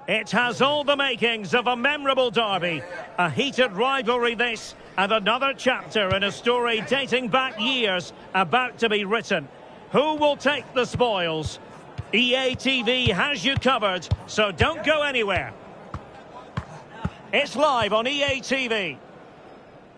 It has all the makings of a memorable derby. A heated rivalry this, and another chapter in a story dating back years about to be written. Who will take the spoils? EA TV has you covered, so don't go anywhere. It's live on EA TV.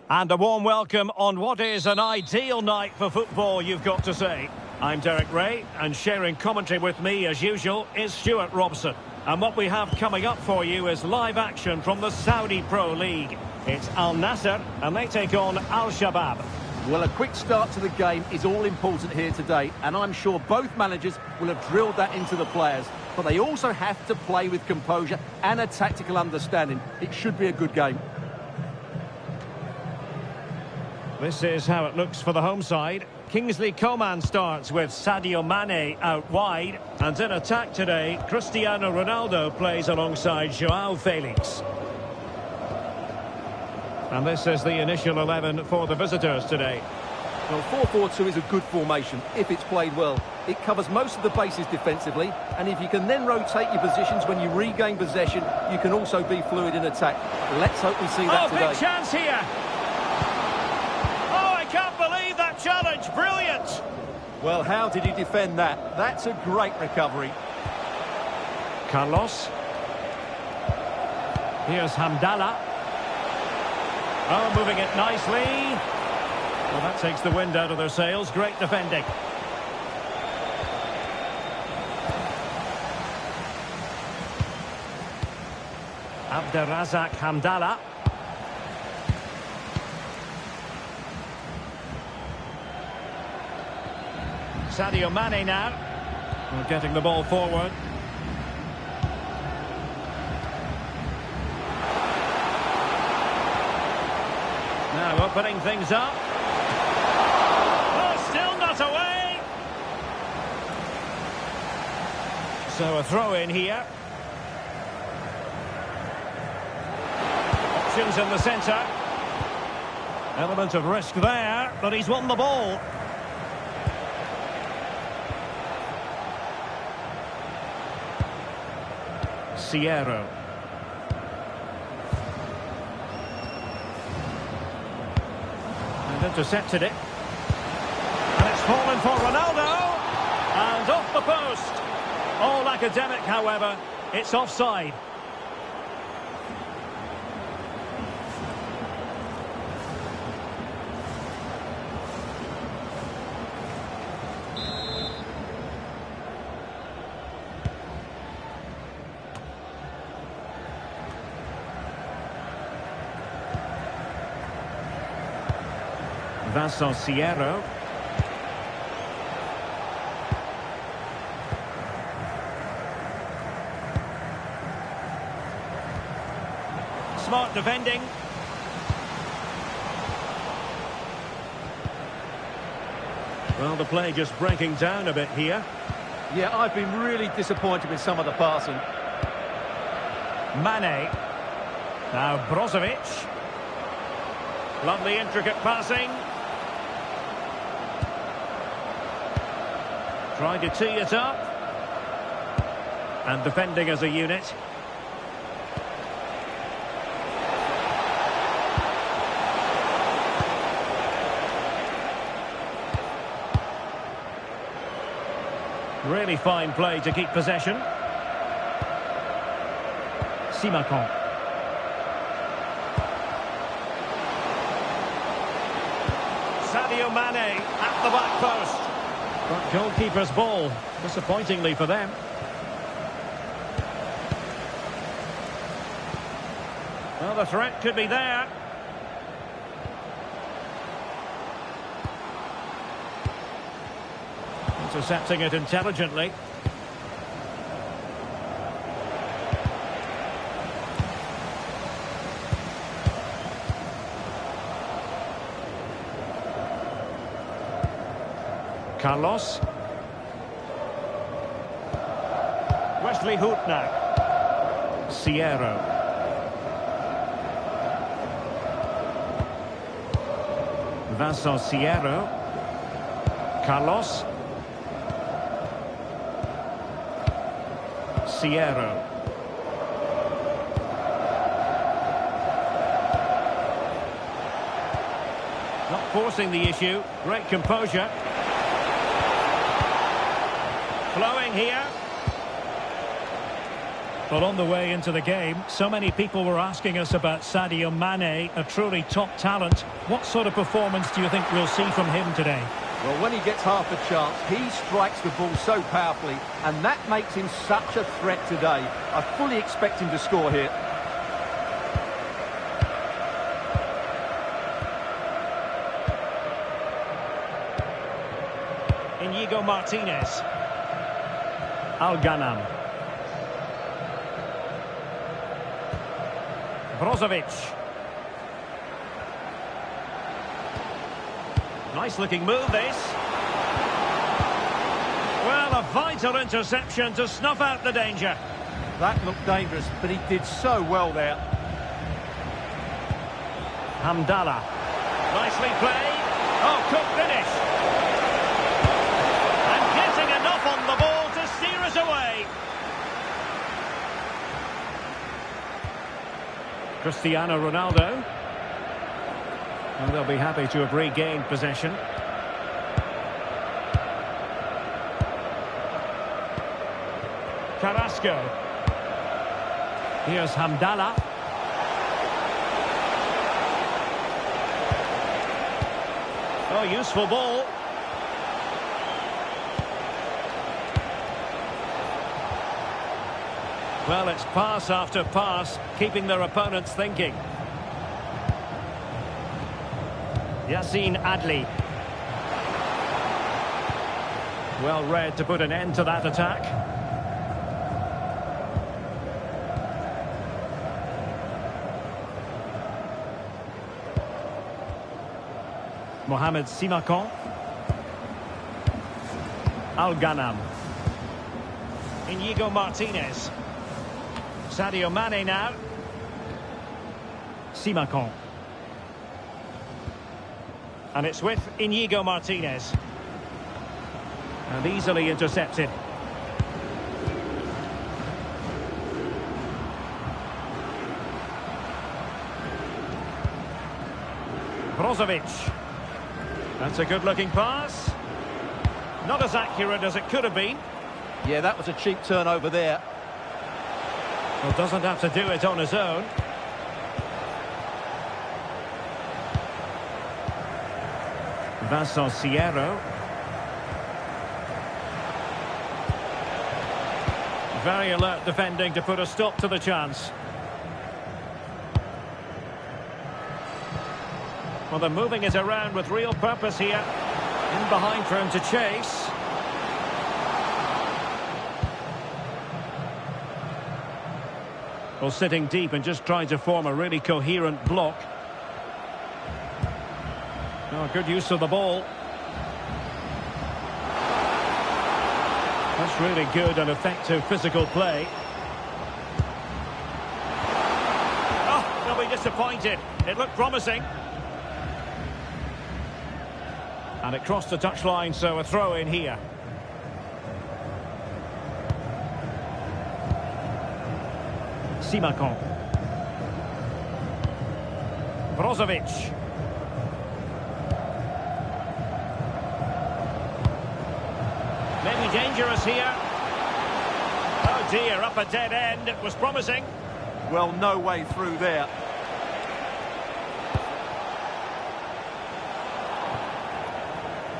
And a warm welcome on what is an ideal night for football, you've got to say. I'm Derek Ray, and sharing commentary with me, as usual, is Stuart Robson. And what we have coming up for you is live action from the Saudi Pro League. It's Al Nassr, and they take on Al Shabab. Well, a quick start to the game is all important here today, and I'm sure both managers will have drilled that into the players. But they also have to play with composure and a tactical understanding. It should be a good game. This is how it looks for the home side. Kingsley Coman starts with Sadio Mane out wide. And in attack today, Cristiano Ronaldo plays alongside João Felix. And this is the initial 11 for the visitors today. Well, 4-4-2 is a good formation if it's played well. It covers most of the bases defensively, and if you can then rotate your positions when you regain possession, you can also be fluid in attack. Let's hope we see that today. Big chance here. Can't believe that challenge. Brilliant. Well, how did he defend that? That's a great recovery. Carlos. Here's Hamdallah. Oh, moving it nicely. Well, that takes the wind out of their sails. Great defending. Abderrazak Hamdallah. Sadio Mane now. We're getting the ball forward. Now opening things up. Oh, still not away. So a throw in here. Options in the centre. Element of risk there, but he's won the ball. Sierra. And intercepted it. And it's fallen for Ronaldo. And off the post. All academic, however. It's offside. Vincent Sierra. Smart defending. Well, the play just breaking down a bit here. Yeah, I've been really disappointed with some of the passing. Mane. Now Brozovic. Lovely intricate passing. Trying to tee it up. And defending as a unit. Really fine play to keep possession. Simakon. Sadio Mane at the back post. But goalkeeper's ball, disappointingly for them. Well, the threat could be there. Intercepting it intelligently. Carlos. Wesley Hoot now. Sierra. Vincent Sierra. Carlos. Sierra. forcing the issue. Great composure. Flowing here. Well, on the way into the game, so many people were asking us about Sadio Mane, a truly top talent. What sort of performance do you think we'll see from him today? Well, when he gets half a chance, he strikes the ball so powerfully, and that makes him such a threat today. I fully expect him to score here. Inigo Martinez. Al-Ghanam. Brozovic. Nice looking move this. Well, a vital interception to snuff out the danger. That looked dangerous, but he did so well there. Hamdallah. Nicely played. Oh, good finish. And getting enough on the ball to steer us away. Cristiano Ronaldo. And they'll be happy to have regained possession. Carrasco. Here's Hamdallah. Oh, useful ball. Well, it's pass after pass, keeping their opponents thinking. Yassine Adli. Well read to put an end to that attack. Mohamed Simakon. Al-Ghanam. Inigo Martinez. Sadio Mane now. Simakon. And it's with Inigo Martinez. And easily intercepted. Brozovic. That's a good-looking pass. Not as accurate as it could have been. Yeah, that was a cheap turnover there. Well, doesn't have to do it on his own. Vincent Sierro. Very alert defending to put a stop to the chance. Well, they're moving it around with real purpose here. In behind for him to chase. Well, sitting deep and just trying to form a really coherent block. Oh, good use of the ball. That's really good and effective physical play. Oh, they'll be disappointed. It looked promising. And it crossed the touchline, so a throw in here. Simakon. Brozovic. Maybe dangerous here. Oh dear, up a dead end. It was promising. Well, no way through there.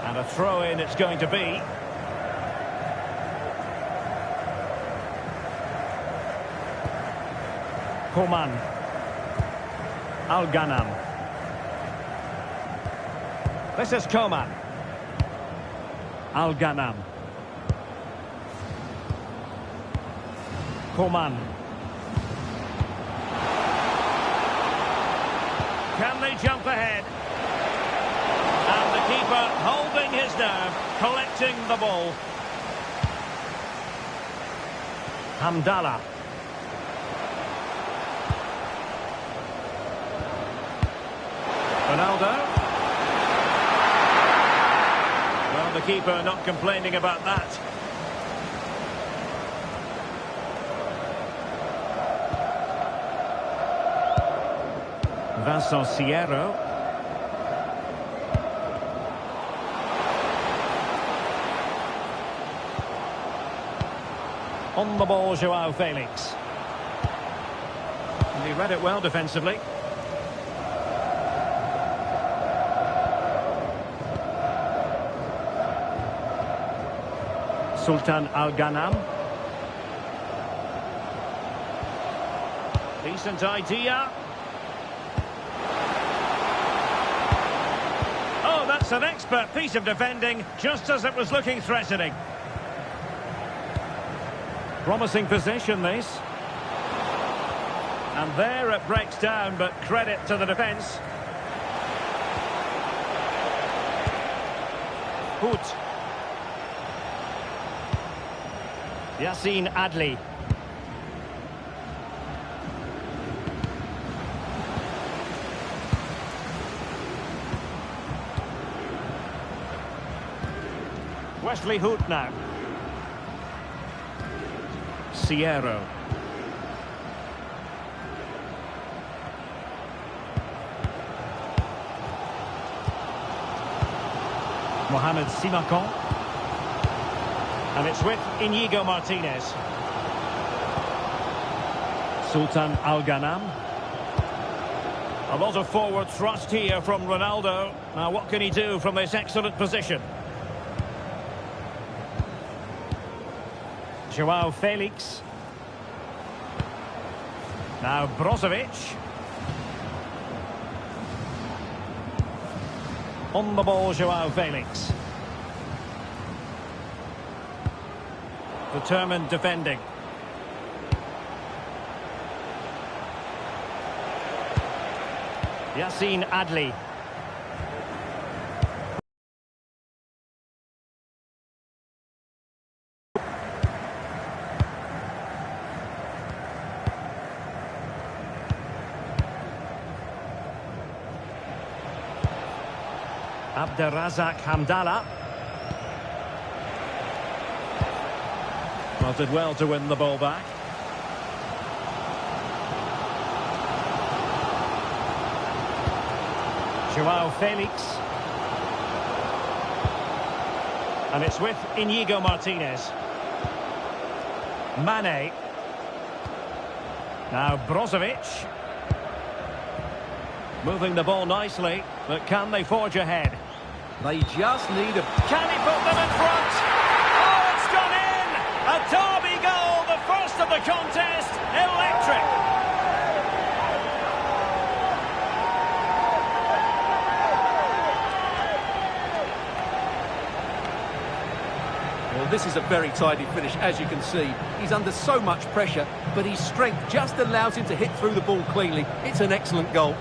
And a throw-in it's going to be. Coman. Al-Ghanam. This is Coman. Al-Ghanam. Coman. Can they jump ahead? And the keeper holding his nerve, collecting the ball. Hamdallah. Ronaldo. Well, the keeper not complaining about that. Vincent Sierro. On the ball, Joao Felix. And he read it well defensively. Sultan Al-Ghanam. Decent idea. Oh, that's an expert piece of defending, just as it was looking threatening. Promising possession, this. And there it breaks down, but credit to the defence. Hoot. Yassine Adli. Wesley Hoot now. Sierro. Mohamed Simakon. And it's with Inigo Martinez. Sultan Al-Ghanam. A lot of forward thrust here from Ronaldo. Now what can he do from this excellent position? Joao Felix. Now Brozovic. On the ball, Joao Felix. Determined defending. Yassine Adli. Abderrazak Hamdallah. Well, did well to win the ball back. Joao Felix. And it's with Inigo Martinez. Mane. Now Brozovic. Moving the ball nicely, but can they forge ahead? They just need a... Can he put them in front? Oh, it's gone in! A derby goal, the first of the contest. Electric! Well, this is a very tidy finish, as you can see. He's under so much pressure, but his strength just allows him to hit through the ball cleanly. It's an excellent goal.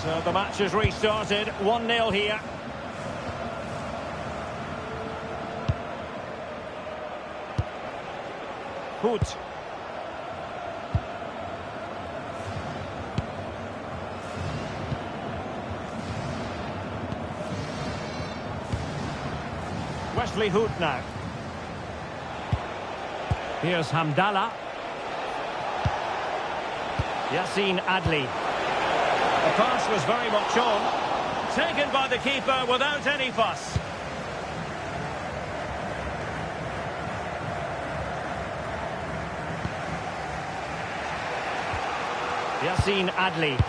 So the match has restarted, 1-0 here. Hoot. Wesley Hoot now. Here's Hamdallah. Yassine Adli. The pass was very much on. Taken by the keeper without any fuss. Yassine Adli.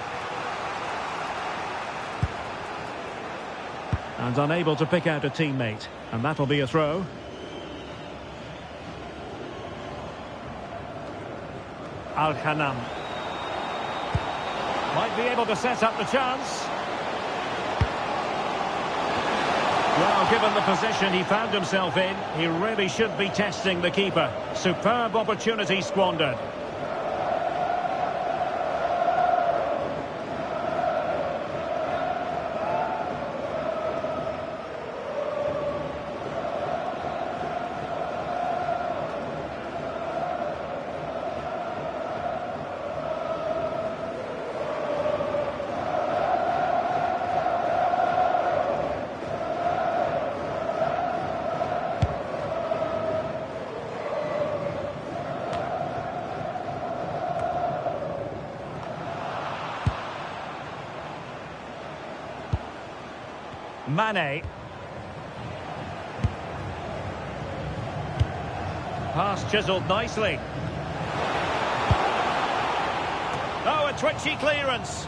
And unable to pick out a teammate. And that'll be a throw. Al-Ghanam. Might be able to set up the chance. Well, given the position he found himself in, he really should be testing the keeper. Superb opportunity squandered. Mane. Pass chiselled nicely. Oh, a twitchy clearance.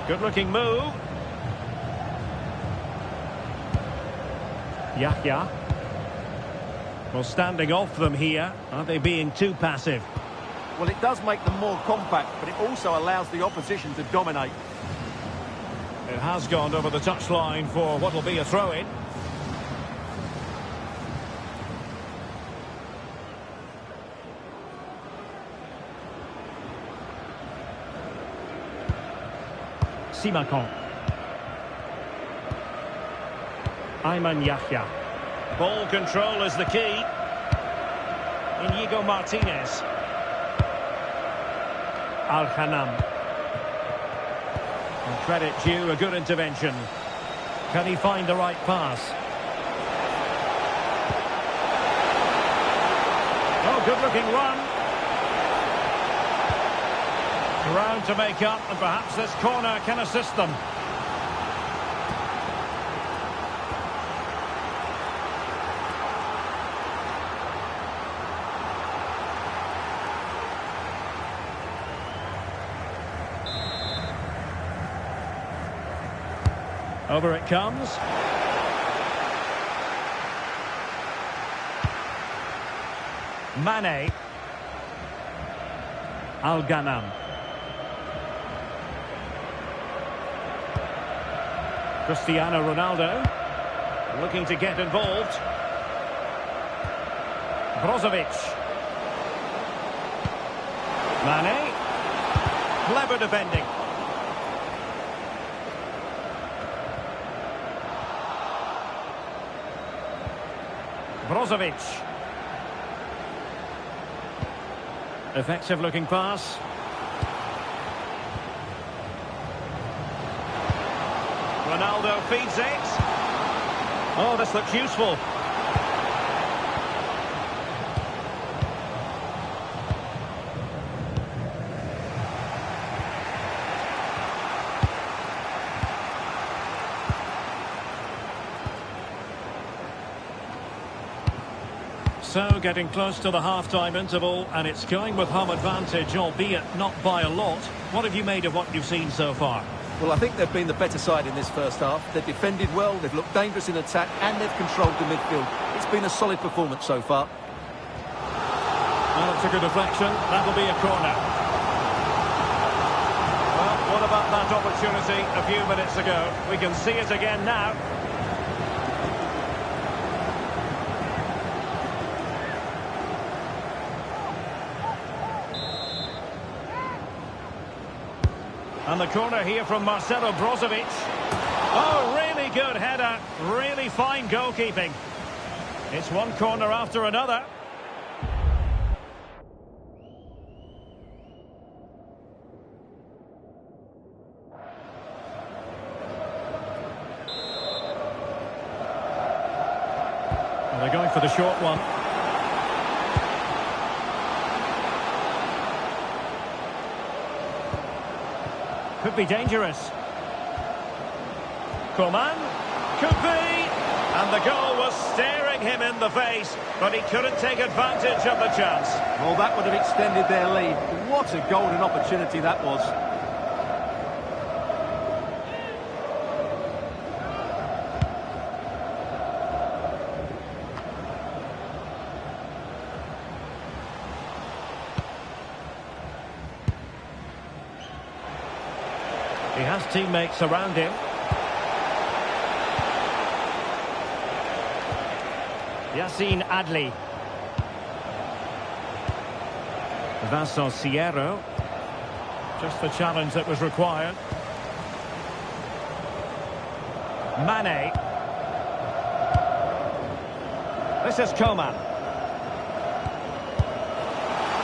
Good-looking move. Yahya. Well, standing off them here. Are they being too passive? Well, it does make them more compact, but it also allows the opposition to dominate. It has gone over the touchline for what will be a throw-in. Simakon. Ayman Yahya. Ball control is the key. Inigo Martinez. Al-Khanam. And credit due, a good intervention. Can he find the right pass? Oh, good-looking run. Ground to make up, and perhaps this corner can assist them. Over it comes. Mane. Al-Ghanam. Cristiano Ronaldo looking to get involved. Brozovic. Mane. Clever defending. Brozovic. Effective looking pass. Ronaldo feeds it. Oh, this looks useful. So, getting close to the half-time interval, and it's going with home advantage, albeit not by a lot. What have you made of what you've seen so far? Well, I think they've been the better side in this first half. They've defended well, they've looked dangerous in attack, and they've controlled the midfield. It's been a solid performance so far. Well, it's a good deflection. That'll be a corner. Well, what about that opportunity a few minutes ago? We can see it again now. And the corner here from Marcelo Brozovic. Oh, really good header. Really fine goalkeeping. It's one corner after another. And they're going for the short one. Could be dangerous. Coman. Could be. And the goal was staring him in the face, but he couldn't take advantage of the chance. Well, that would have extended their lead. What a golden opportunity that was. He has teammates around him. Yassine Adli. Vincent Sierro. Just the challenge that was required. Mane. This is Coman.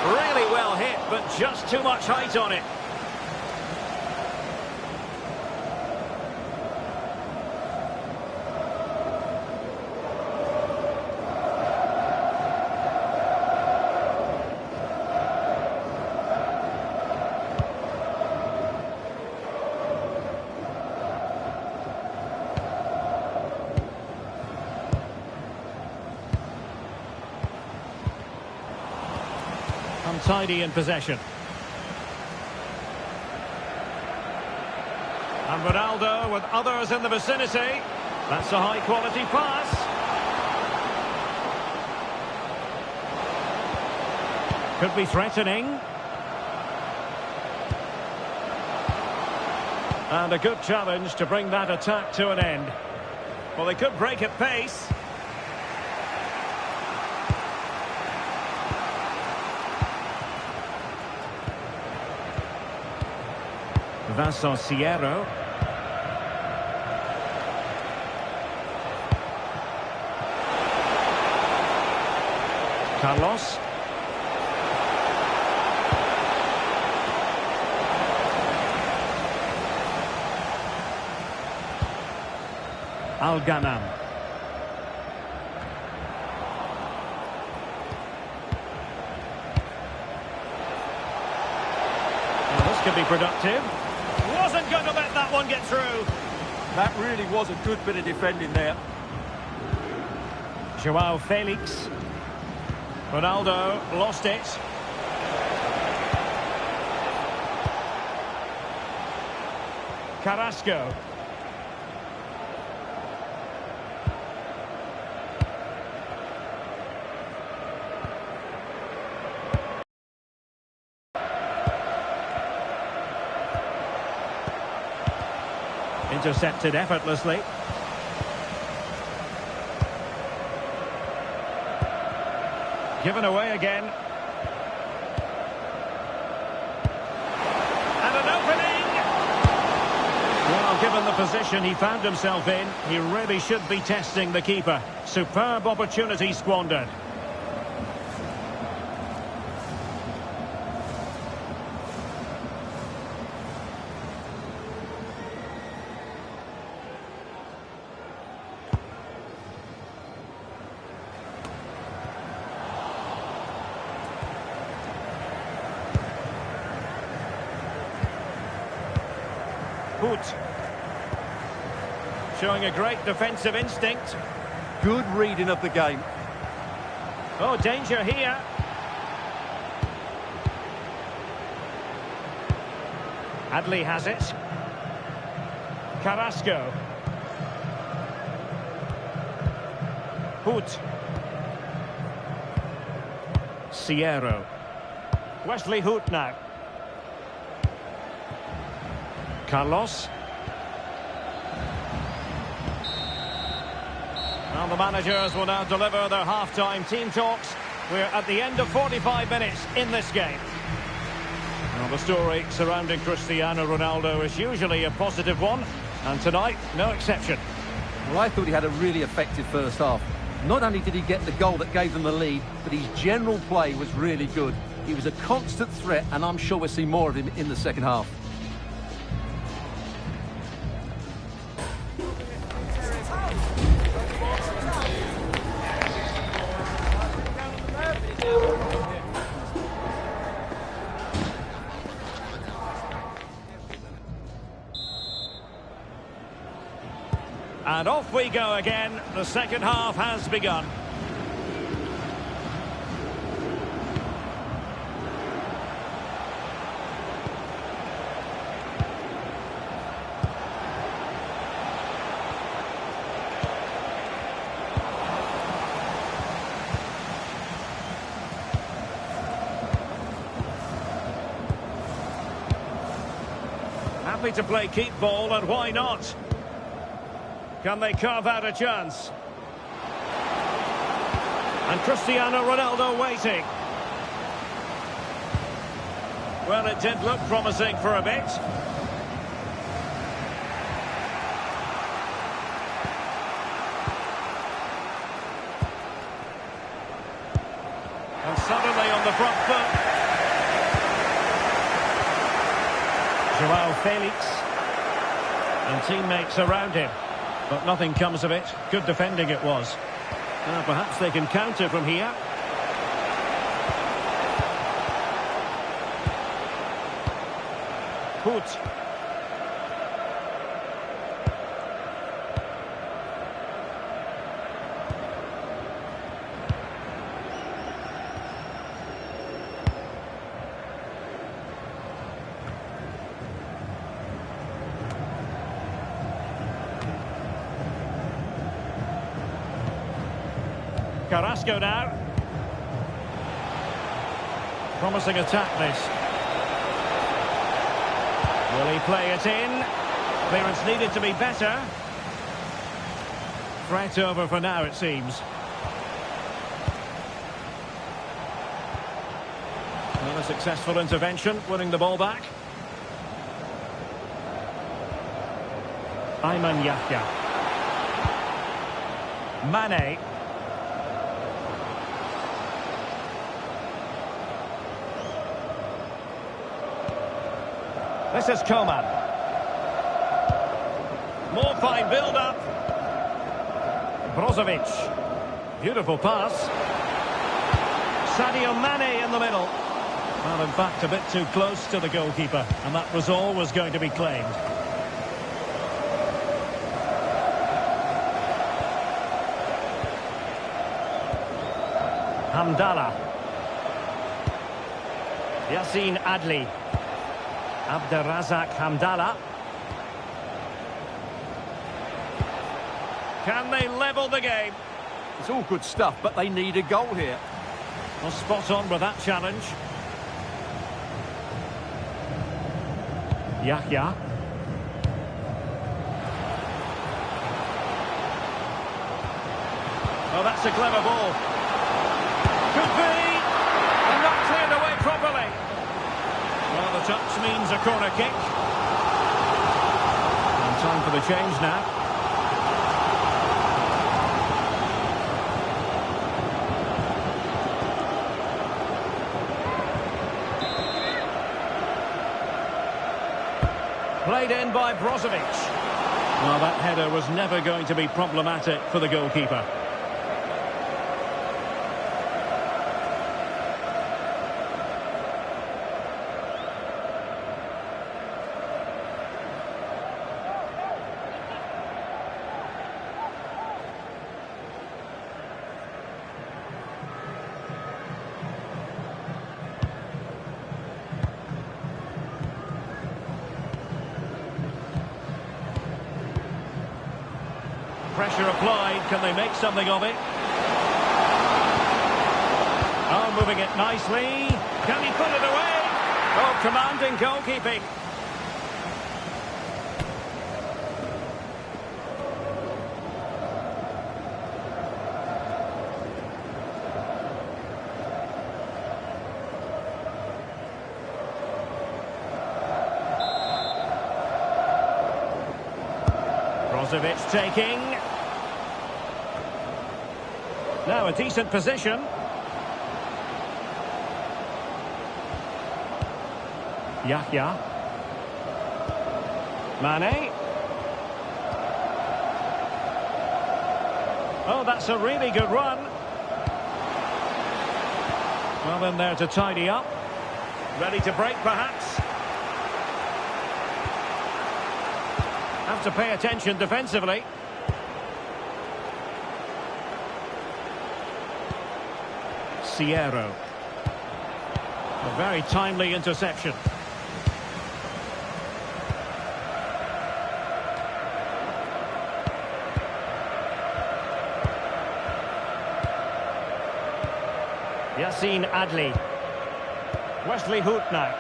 Really well hit, but just too much height on it. tidy in possession. And Ronaldo with others in the vicinity. That's a high-quality pass. Could be threatening. And a good challenge to bring that attack to an end. Well, they could break at pace. Sierra. Carlos. Al-Ghanam. Well, this could be productive. Wasn't going to let that one get through. That really was a good bit of defending there. Joao Felix. Ronaldo lost it. Carrasco. Intercepted effortlessly. Given away again. And an opening! Well, given the position he found himself in, he really should be testing the keeper. Superb opportunity squandered. Showing a great defensive instinct. Good reading of the game. Oh, danger here. Adley has it. Carrasco. Hoot. Sierra. Wesley Hoot now. Carlos. Well, the managers will now deliver their half-time team talks. We're at the end of 45 minutes in this game. Well, the story surrounding Cristiano Ronaldo is usually a positive one, and tonight, no exception. Well, I thought he had a really effective first half. Not only did he get the goal that gave them the lead, but his general play was really good. He was a constant threat, and I'm sure we'll see more of him in the second half. And off we go again. The second half has begun. Happy to play keep ball, and why not? Can they carve out a chance? And Cristiano Ronaldo waiting. Well, it did look promising for a bit. And suddenly on the front foot. Joao Felix. And teammates around him. But nothing comes of it. Good defending it was. Perhaps they can counter from here. Hoot. Carrasco now. Promising attack this. Will he play it in? Clearance needed to be better. Threat over for now, it seems. Another successful intervention, winning the ball back. Ayman Yahya. Mane. This is Coman. More fine build-up. Brozovic. Beautiful pass. Sadio Mane in the middle. Well, in fact, a bit too close to the goalkeeper, and that was always going to be claimed. Hamdallah. Yassine Adli. Abderrazak Hamdallah. Can they level the game? It's all good stuff, but they need a goal here. Well, spot on with that challenge. Yahya. Oh, that's a clever ball. Could be. And not cleared away properly. Well, the touch means a corner kick. And time for the change now. Played in by Brozovic. Well, that header was never going to be problematic for the goalkeeper. Pressure applied. Can they make something of it? Oh, moving it nicely. Can he put it away? Oh, commanding goalkeeping. Brozovic taking. Now a decent position. Yahya. Mane. Oh, that's a really good run. Well, in there to tidy up. Ready to break, perhaps. Have to pay attention defensively. Sierro. A very timely interception. Yassine Adli. Wesley Hoot now.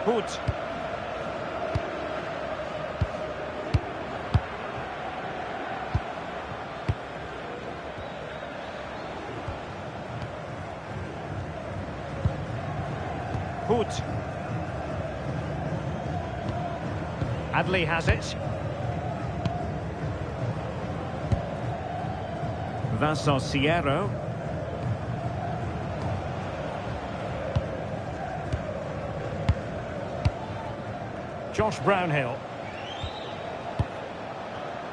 Hoot. Hoot. Adli has it. Vincent Sierro. Josh Brownhill.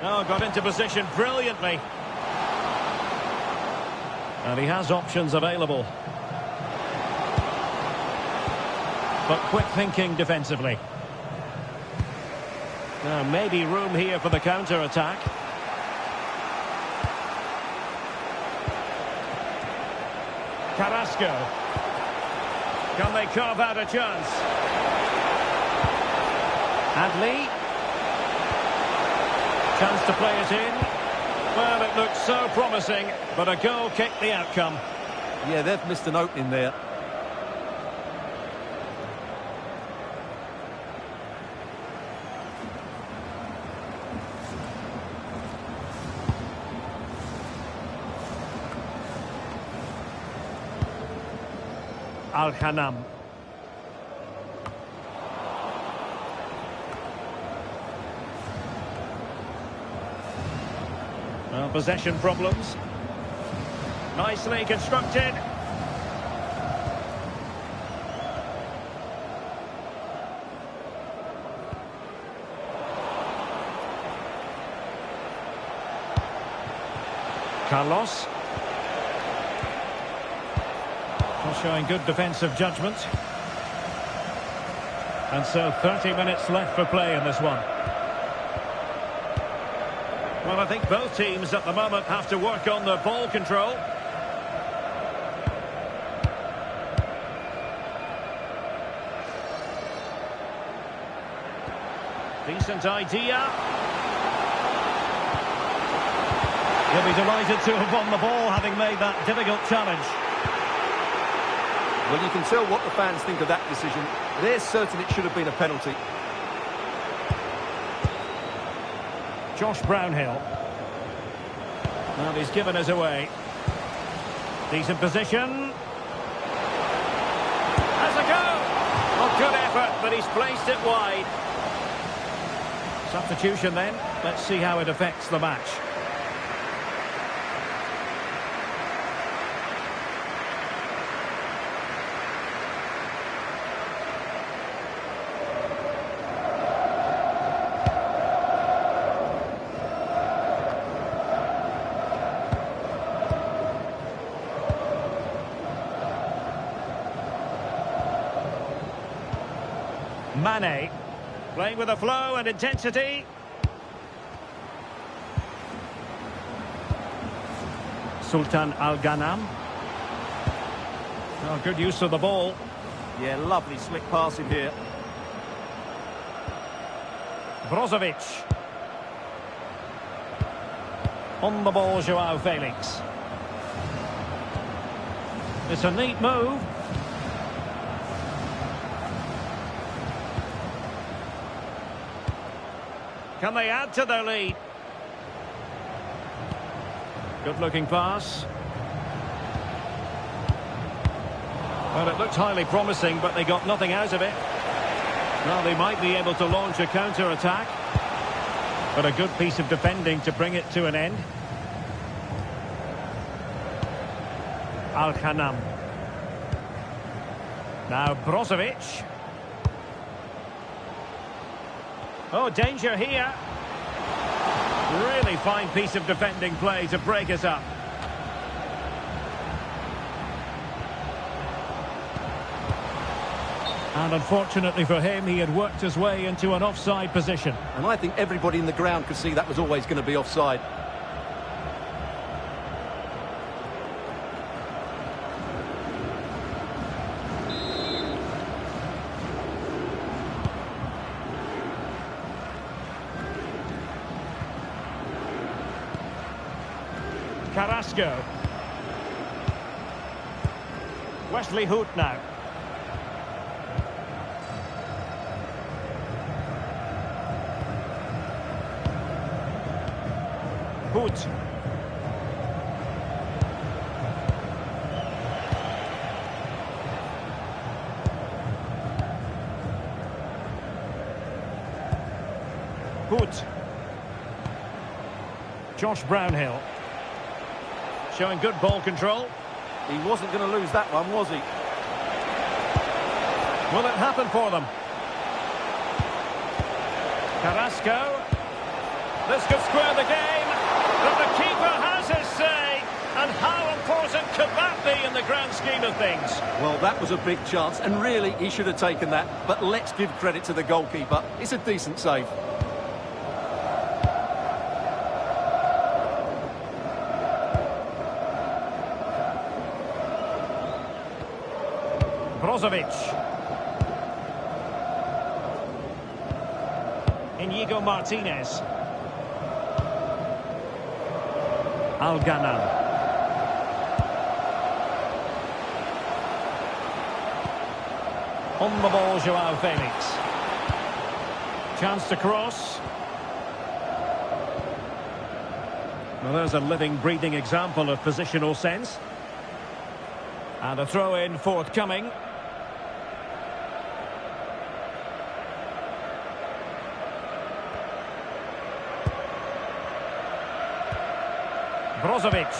Oh, got into position brilliantly. And he has options available. But quick thinking defensively. Now maybe room here for the counter-attack. Carrasco. Can they carve out a chance? Adli. Chance to play it in. Well, it looked so promising, but a goal kicked the outcome. Yeah, they've missed an opening there. Al-Khanam. Well, possession problems. Nicely constructed. Carlos. Showing good defensive judgment. And so 30 minutes left for play in this one. Well, I think both teams at the moment have to work on the ball control. Decent idea. He'll be delighted to have won the ball, having made that difficult challenge. Well, you can tell what the fans think of that decision. They're certain it should have been a penalty. Josh Brownhill. Well, he's given us away. Decent position. Has a go! Oh, good effort, but he's placed it wide. Substitution then. Let's see how it affects the match. Mane, playing with a flow and intensity. Sultan Al-Ghanam. Oh, good use of the ball. Yeah, lovely slick passing here. Brozovic. On the ball, Joao Felix. It's a neat move. Can they add to their lead? Good-looking pass. Well, it looked highly promising, but they got nothing out of it. Well, they might be able to launch a counter-attack. But a good piece of defending to bring it to an end. Al-Khanam. Now Brozovic. Oh, danger here. Really fine piece of defending play to break us up. And unfortunately for him, he had worked his way into an offside position. And I think everybody in the ground could see that was always going to be offside. Carrasco. Wesley Hoot now. Hoot. Hoot. Josh Brownhill. Showing good ball control. He wasn't going to lose that one, was he? Will it happen for them? Carrasco. This could square the game. But the keeper has his say. And how important could that be in the grand scheme of things? Well, that was a big chance, and really, he should have taken that. But let's give credit to the goalkeeper. It's a decent save. Brozovic. Inigo Martinez. Al-Ghanam. On the ball, Joao Felix. Chance to cross. Well, there's a living, breathing example of positional sense. And a throw-in forthcoming. Brozovic.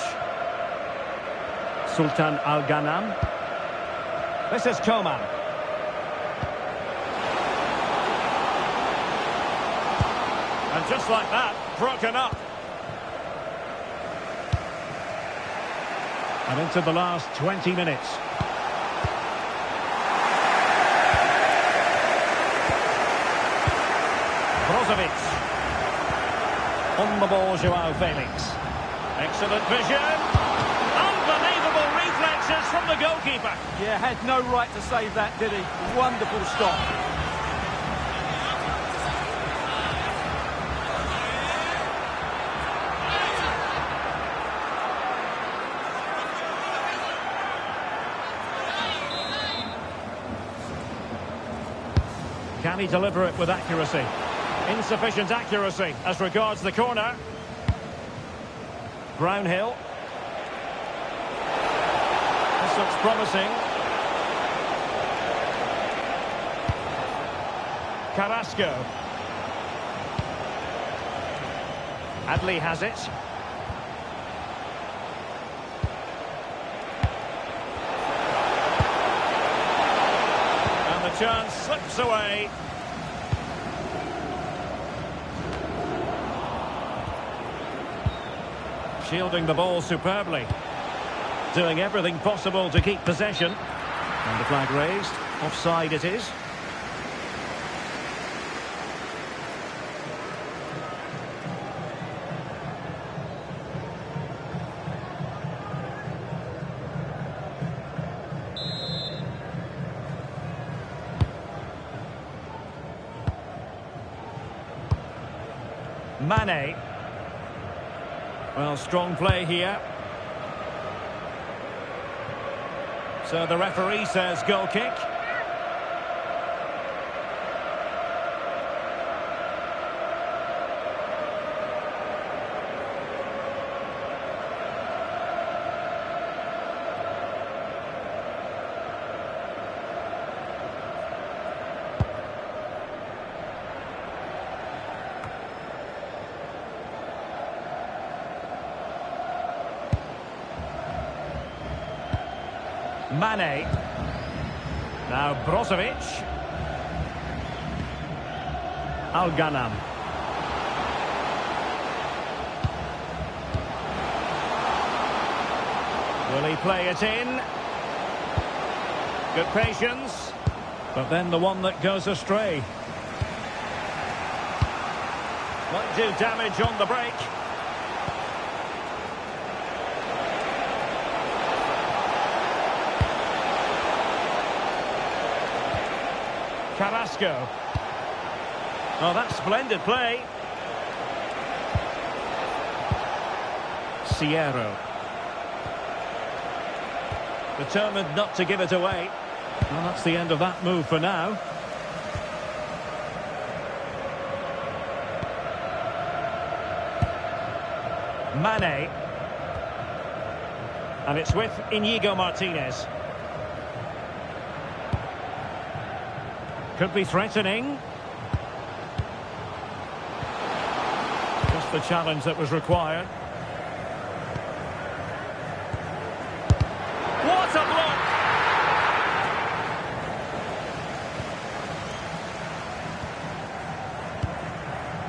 Sultan Al-Ghanam. This is Coman. And just like that, broken up. And into the last 20 minutes. Brozovic. On the ball, Joao Felix. Excellent vision. Unbelievable reflexes from the goalkeeper. Yeah, had no right to save that, did he? Wonderful stop. Can he deliver it with accuracy? Insufficient accuracy as regards the corner. Brownhill. This looks promising. Carrasco. Adley has it. And the chance slips away. Shielding the ball superbly. Doing everything possible to keep possession. And the flag raised. Offside it is. Mane. Well, strong play here. So the referee says goal kick. Mane. Now Brozovic. Al-Ghanam. Will he play it in? Good patience. But then the one that goes astray. Might do damage on the break. Carrasco. Oh, that's splendid play. Sierra. Determined not to give it away. Well, that's the end of that move for now. Mane. And it's with Inigo Martinez. Could be threatening. Just the challenge that was required. What a block!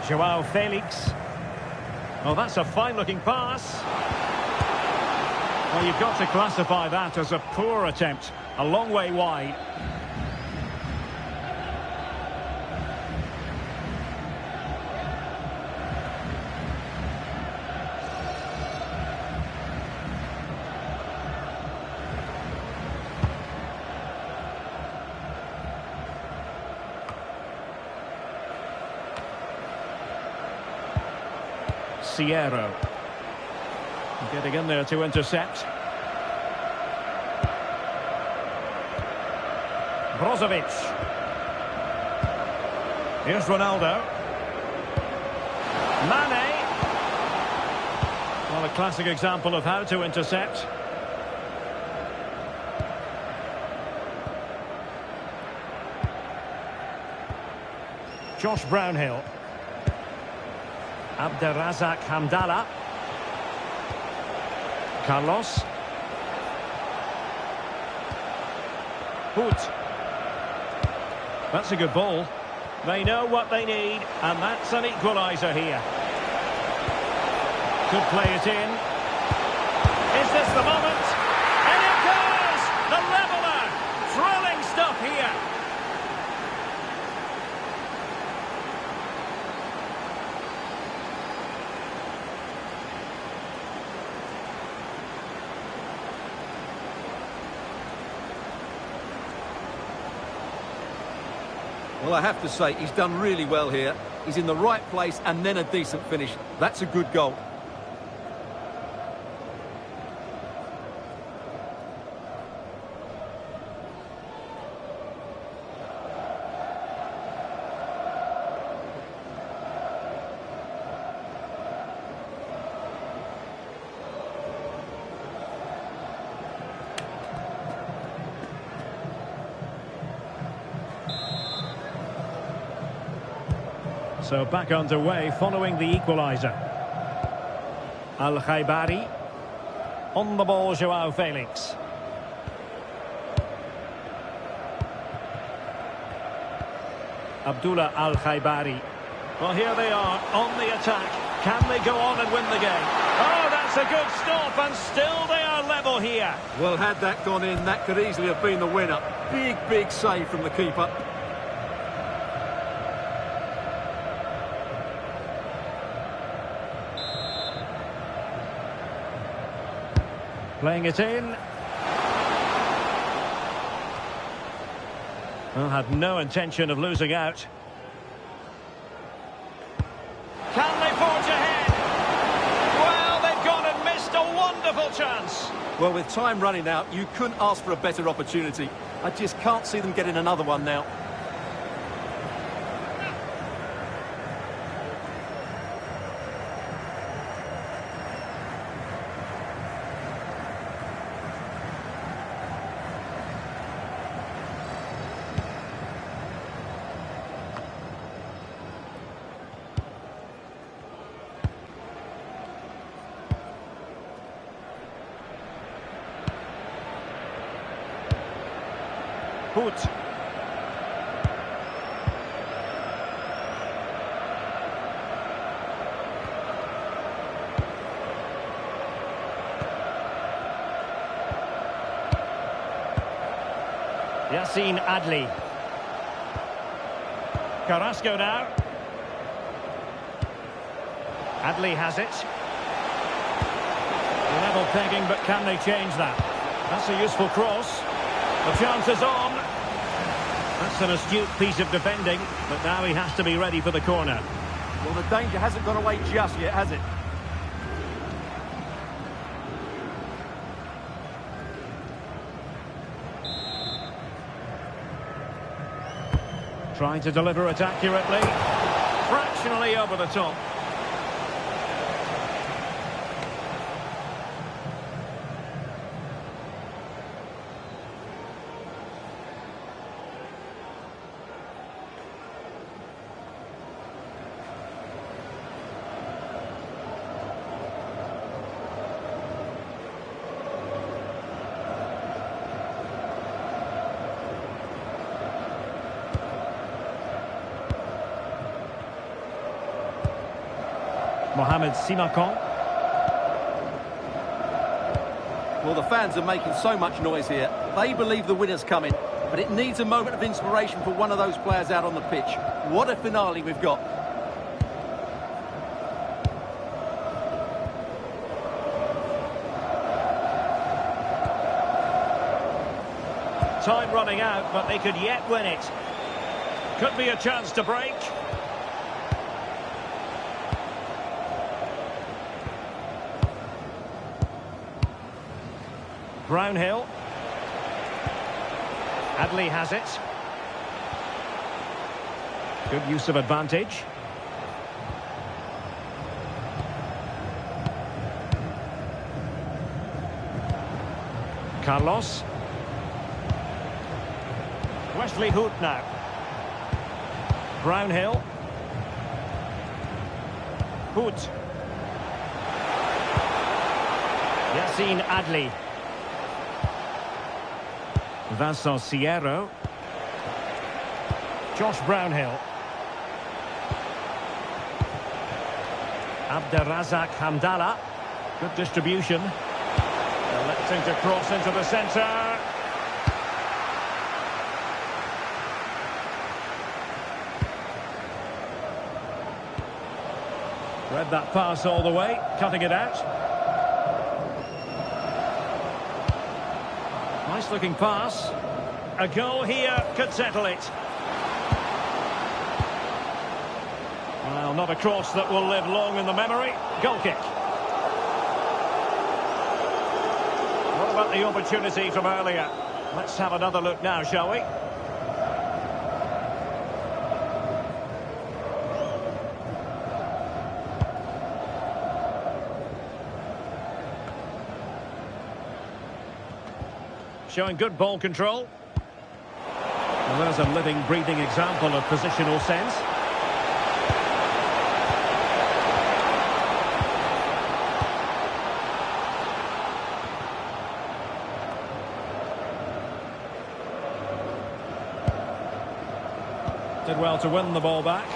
Joao Felix. Oh, that's a fine-looking pass. Well, you've got to classify that as a poor attempt. A long way wide. Sierra. Getting in there to intercept. Brozovic. Here's Ronaldo. Mane. Well, a classic example of how to intercept. Josh Brownhill. Abderrazak Hamdallah. Carlos. Hoot. That's a good ball. They know what they need, and that's an equaliser here. Could play it in. Is this the moment? And it goes! The leveller! Thrilling stuff here. Well, I have to say, he's done really well here. He's in the right place and then a decent finish. That's a good goal. So back underway following the equaliser. Al-Khaibari. On the ball, Joao Felix. Abdullah Al-Khaibari. Well, here they are on the attack. Can they go on and win the game? Oh, that's a good stop, and still they are level here. Well, had that gone in, that could easily have been the winner. Big save from the keeper. Playing it in. Well, had no intention of losing out. Can they forge ahead? Well, they've gone and missed a wonderful chance. Well, with time running out, you couldn't ask for a better opportunity. I just can't see them getting another one now. Hoot. Yassine Adli. Carrasco now. Adli has it. Level pegging, but can they change that? That's a useful cross. The chance is on. That's an astute piece of defending, but now he has to be ready for the corner. Well, the danger hasn't gone away just yet, has it? Trying to deliver it accurately. Fractionally over the top. Mohamed Simakon. Well, the fans are making so much noise here. They believe the winner's coming, but it needs a moment of inspiration for one of those players out on the pitch. What a finale we've got. Time running out, but they could yet win it. Could be a chance to break. Brownhill. Adley has it. Good use of advantage. Carlos. Wesley Hoot now. Brownhill. Hoot. Yassine Adli. Vincent Sierro. Josh Brownhill. Abderrazak Hamdallah. Good distribution. Electing to cross into the centre. Read that pass all the way, cutting it out. Nice looking pass. A goal here could settle it. Well, not a cross that will live long in the memory. Goal kick. What about the opportunity from earlier? Let's have another look now, shall we? Showing good ball control. Well, there's a living, breathing example of positional sense. Did well to win the ball back.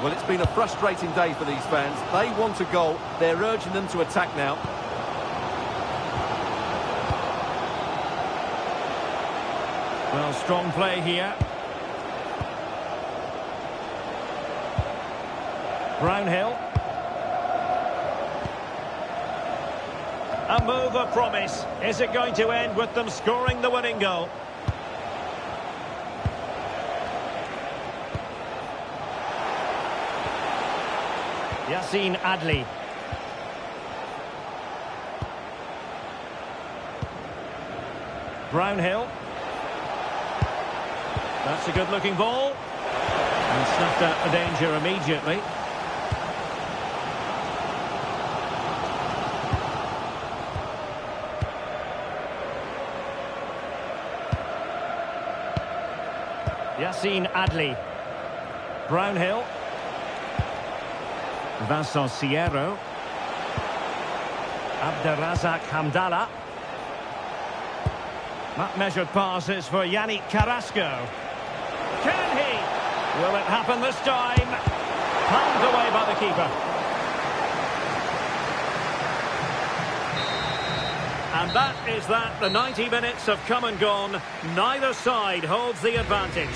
Well, it's been a frustrating day for these fans. They want a goal. They're urging them to attack now. Well, strong play here. Brownhill. A move of promise. Is it going to end with them scoring the winning goal? Yassine Adli. Brownhill. That's a good-looking ball. And snuffed out the danger immediately. Yassine Adli. Brownhill. Vincent Sierro. Abderrazak Hamdallah. That measured pass is for Yannick Carrasco. Can he? Will it happen this time? Palmed away by the keeper. And that is that. The 90 minutes have come and gone. Neither side holds the advantage.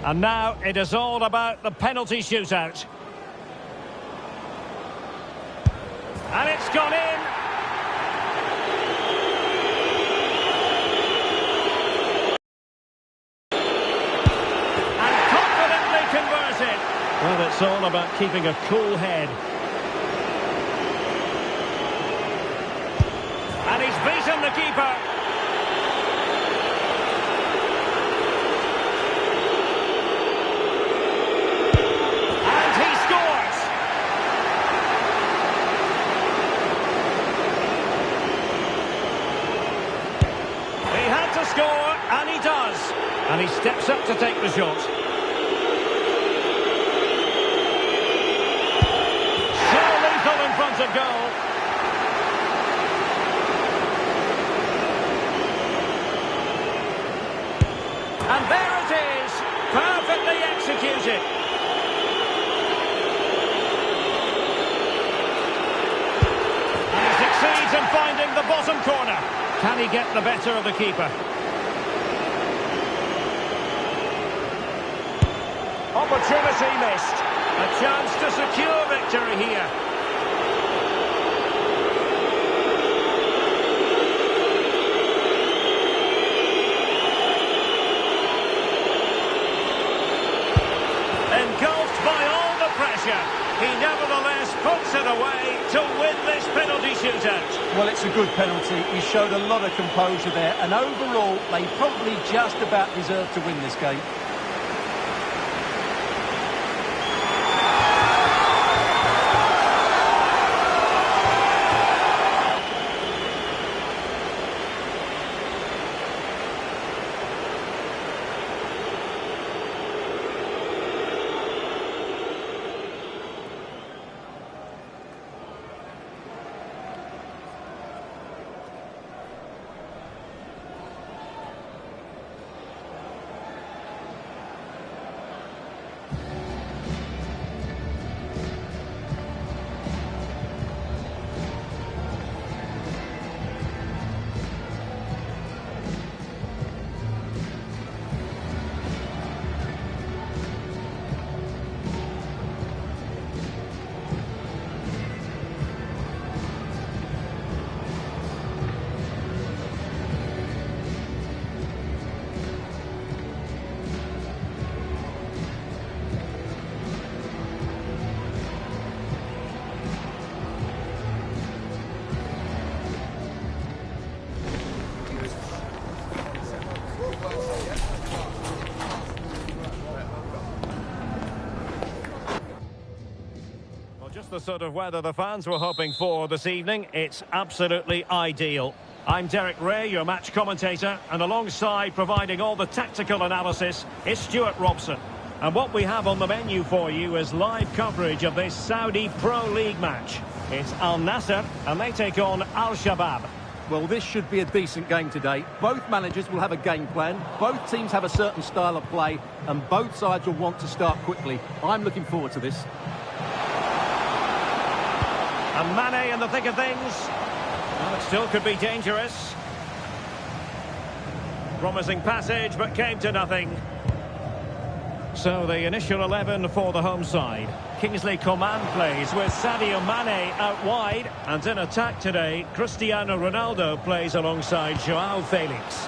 And now it is all about the penalty shootout. And it's gone in. And confidently converted. Well, it's all about keeping a cool head. And he's beaten the keeper. score, and he does. And he steps up to take the shot. So lethal in front of goal. And there it is, perfectly executed. And he succeeds in finding the bottom corner. Can he get the better of the keeper? Opportunity missed. A chance to secure victory here. Engulfed by all the pressure, he nevertheless puts it away to win this penalty shootout. Well, it's a good penalty. He showed a lot of composure there, and overall, they probably just about deserved to win this game. Just the sort of weather the fans were hoping for this evening. It's absolutely ideal. I'm Derek Ray, your match commentator, and alongside providing all the tactical analysis is Stuart Robson. And what we have on the menu for you is live coverage of this Saudi Pro League match. It's Al Nassr, and they take on Al Shabab. Well, this should be a decent game today. Both managers will have a game plan. Both teams have a certain style of play, and both sides will want to start quickly. I'm looking forward to this. And Mane in the thick of things. Well, it still could be dangerous. Promising passage, but came to nothing. So the initial 11 for the home side. Kingsley Coman plays with Sadio Mane out wide. And in attack today, Cristiano Ronaldo plays alongside Joao Felix.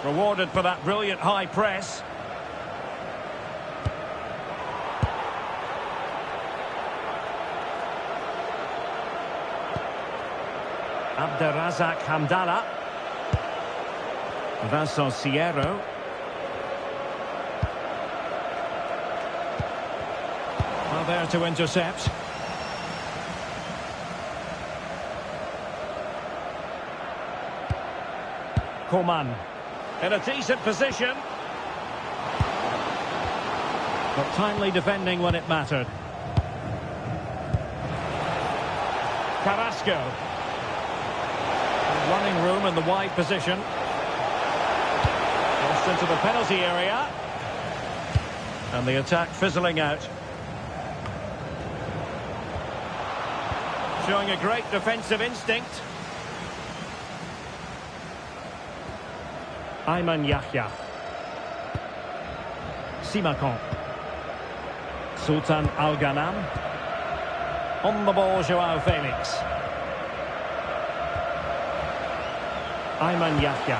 Rewarded for that brilliant high press. Abderrazak Hamdallah. Vincent Sierro. Well, there to intercept. Coman. In a decent position. But timely defending when it mattered. Carrasco. Running room in the wide position. Crossed into the penalty area. And the attack fizzling out. Showing a great defensive instinct. Ayman Yahya. Simakon. Sultan Al-Ghanam. On the ball, Joao Felix. Ayman Yahya.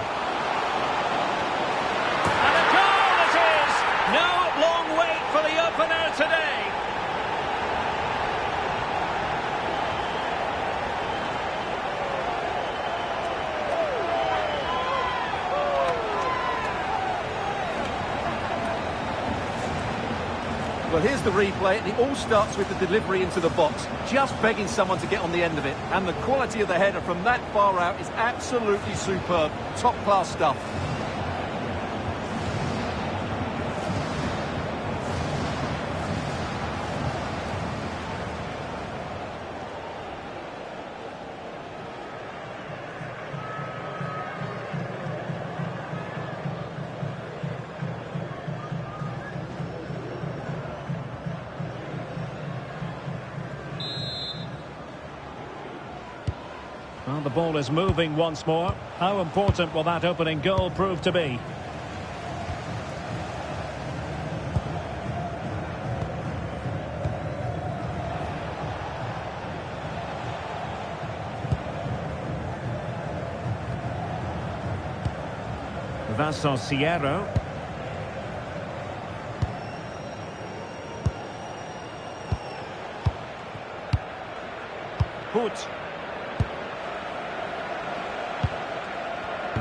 And a goal it is! No long wait for the opener today. Well, here's the replay, and it all starts with the delivery into the box. Just begging someone to get on the end of it. And the quality of the header from that far out is absolutely superb. Top-class stuff. Well, the ball is moving once more. How important will that opening goal prove to be? Vincent Sierra. Hoot.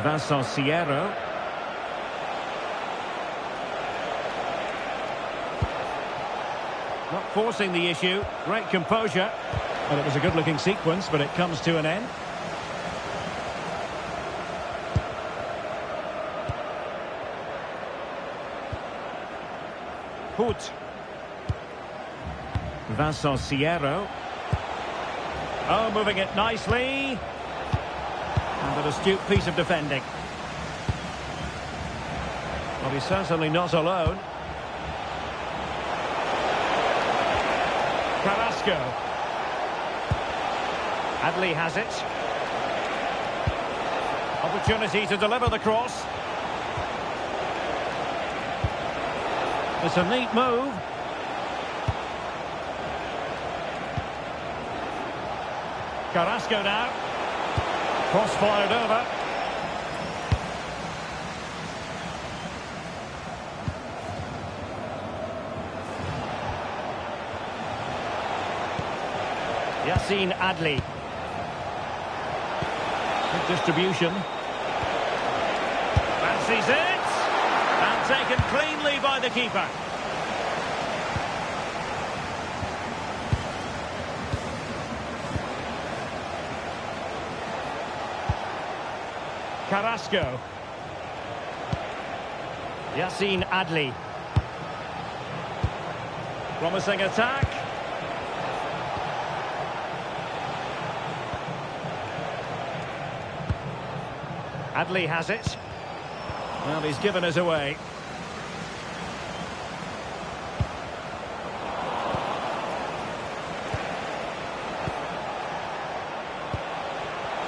Vincent Sierra. Not forcing the issue. Great composure. Well, it was a good-looking sequence, but it comes to an end. Hoot. Vincent Sierra. Oh, moving it nicely. And an astute piece of defending. Well, he's certainly not alone. Carrasco. Adley has it. Opportunity to deliver the cross. It's a neat move. Carrasco now. Cross fired over. Yassine Adli. Good distribution. Fancies it. And taken cleanly by the keeper. Carrasco. Yassine Adli. Promising attack. Adli has it. Well, he's given us away.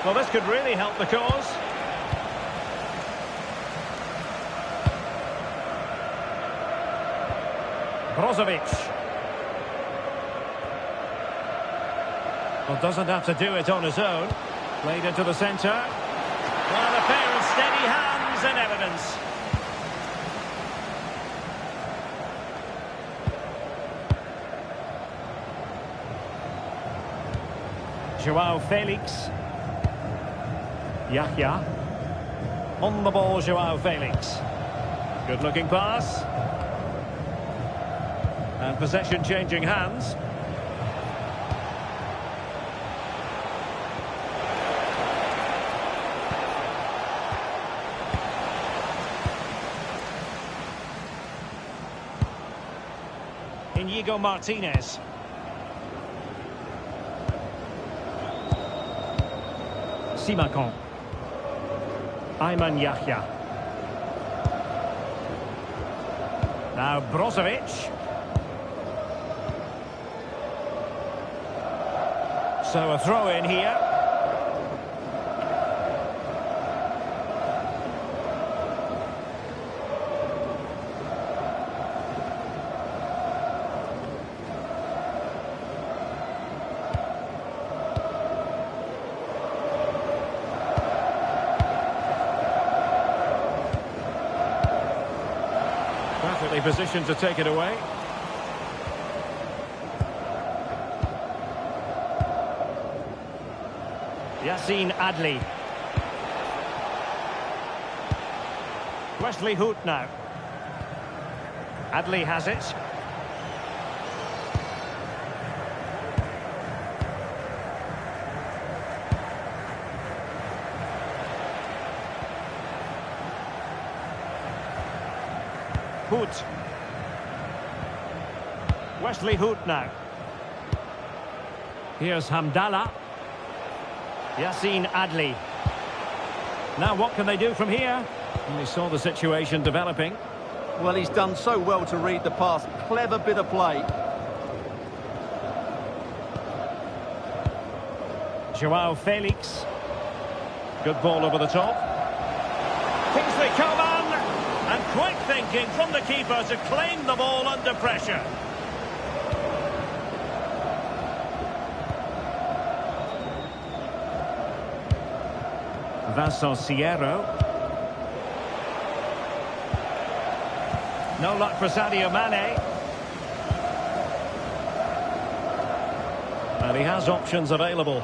Well, this could really help the cause. Brozovic. Well, doesn't have to do it on his own. Played into the centre. Well, a pair of steady hands and evidence. Joao Felix. Yahya. On the ball, Joao Felix. Good-looking pass. And possession changing hands. Inigo Martinez. Simakon. Ayman Yahya. Now Brozovic. So a throw in here. Perfectly positioned to take it away. Yassine Adli. Wesley Hoot now. Adli has it. Hoot. Wesley Hoot now. Here's Hamdallah. Yassine Adli. Now what can they do from here? And we saw the situation developing. Well, he's done so well to read the pass. Clever bit of play. Joao Felix. Good ball over the top. Kingsley Coman. And quick thinking from the keeper to claim the ball under pressure. Vincent Sierro. No luck for Sadio Mane. And he has options available.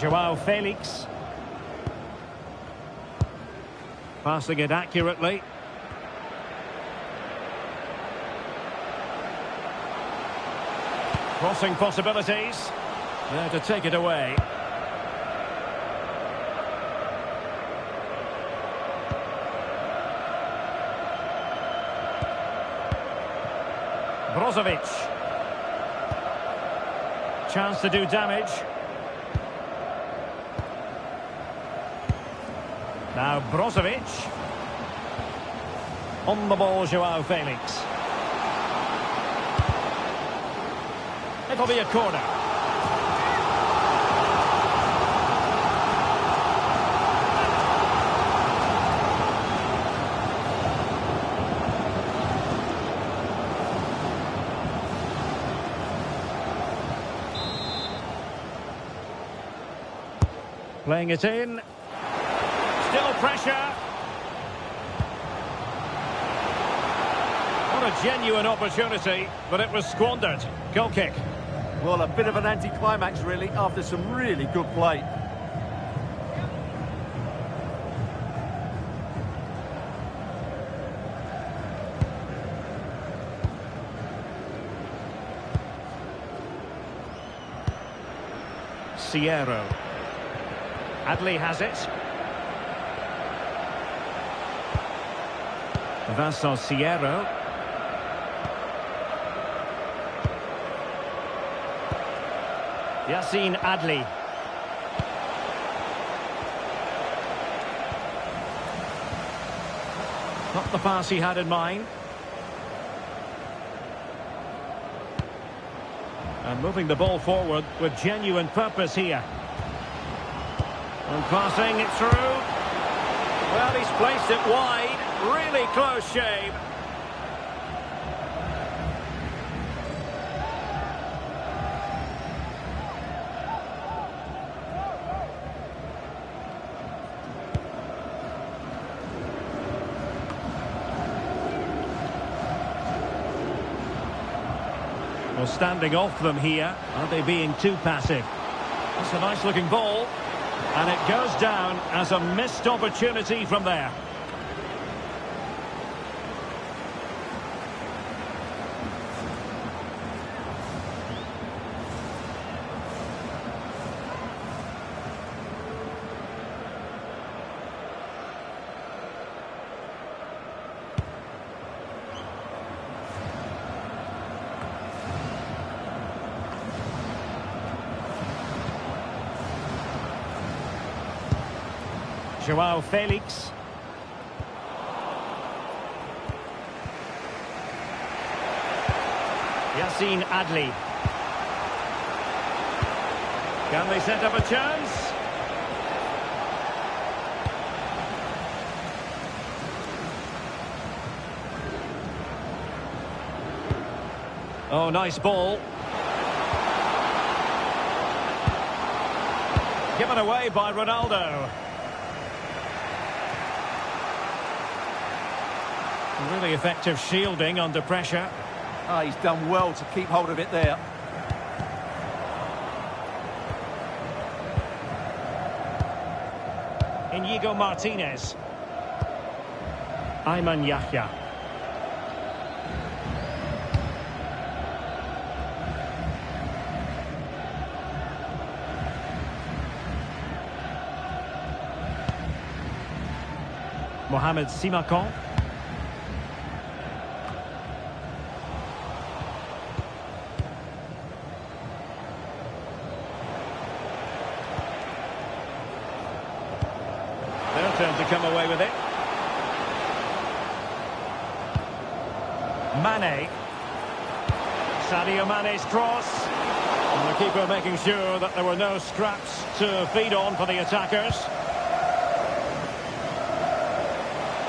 Joao Felix. Passing it accurately. Crossing possibilities. There to take it away. Brozovic. Chance to do damage. Now Brozovic. On the ball, Joao Felix. It'll be a corner. Playing it in. Still pressure. What a genuine opportunity, but it was squandered. Goal kick. Well, a bit of an anticlimax, really, after some really good play. Sierro. Adli has it. Vincent Sierro. Yassine Adli. Not the pass he had in mind. And moving the ball forward with genuine purpose here. And passing it through. Well, he's placed it wide. Really close shave. Well, standing off them here. Are they being too passive? That's a nice looking ball. And it goes down as a missed opportunity from there. Joao Felix. Yassine Adli. Can they set up a chance? Oh, nice ball. Given away by Ronaldo. Really effective shielding under pressure. Ah, he's done well to keep hold of it there. Inigo Martinez. Ayman Yahya. Mohamed Simakon. Their turn to come away with it. Mane. Sadio Mane's cross. And the keeper making sure that there were no scraps to feed on for the attackers.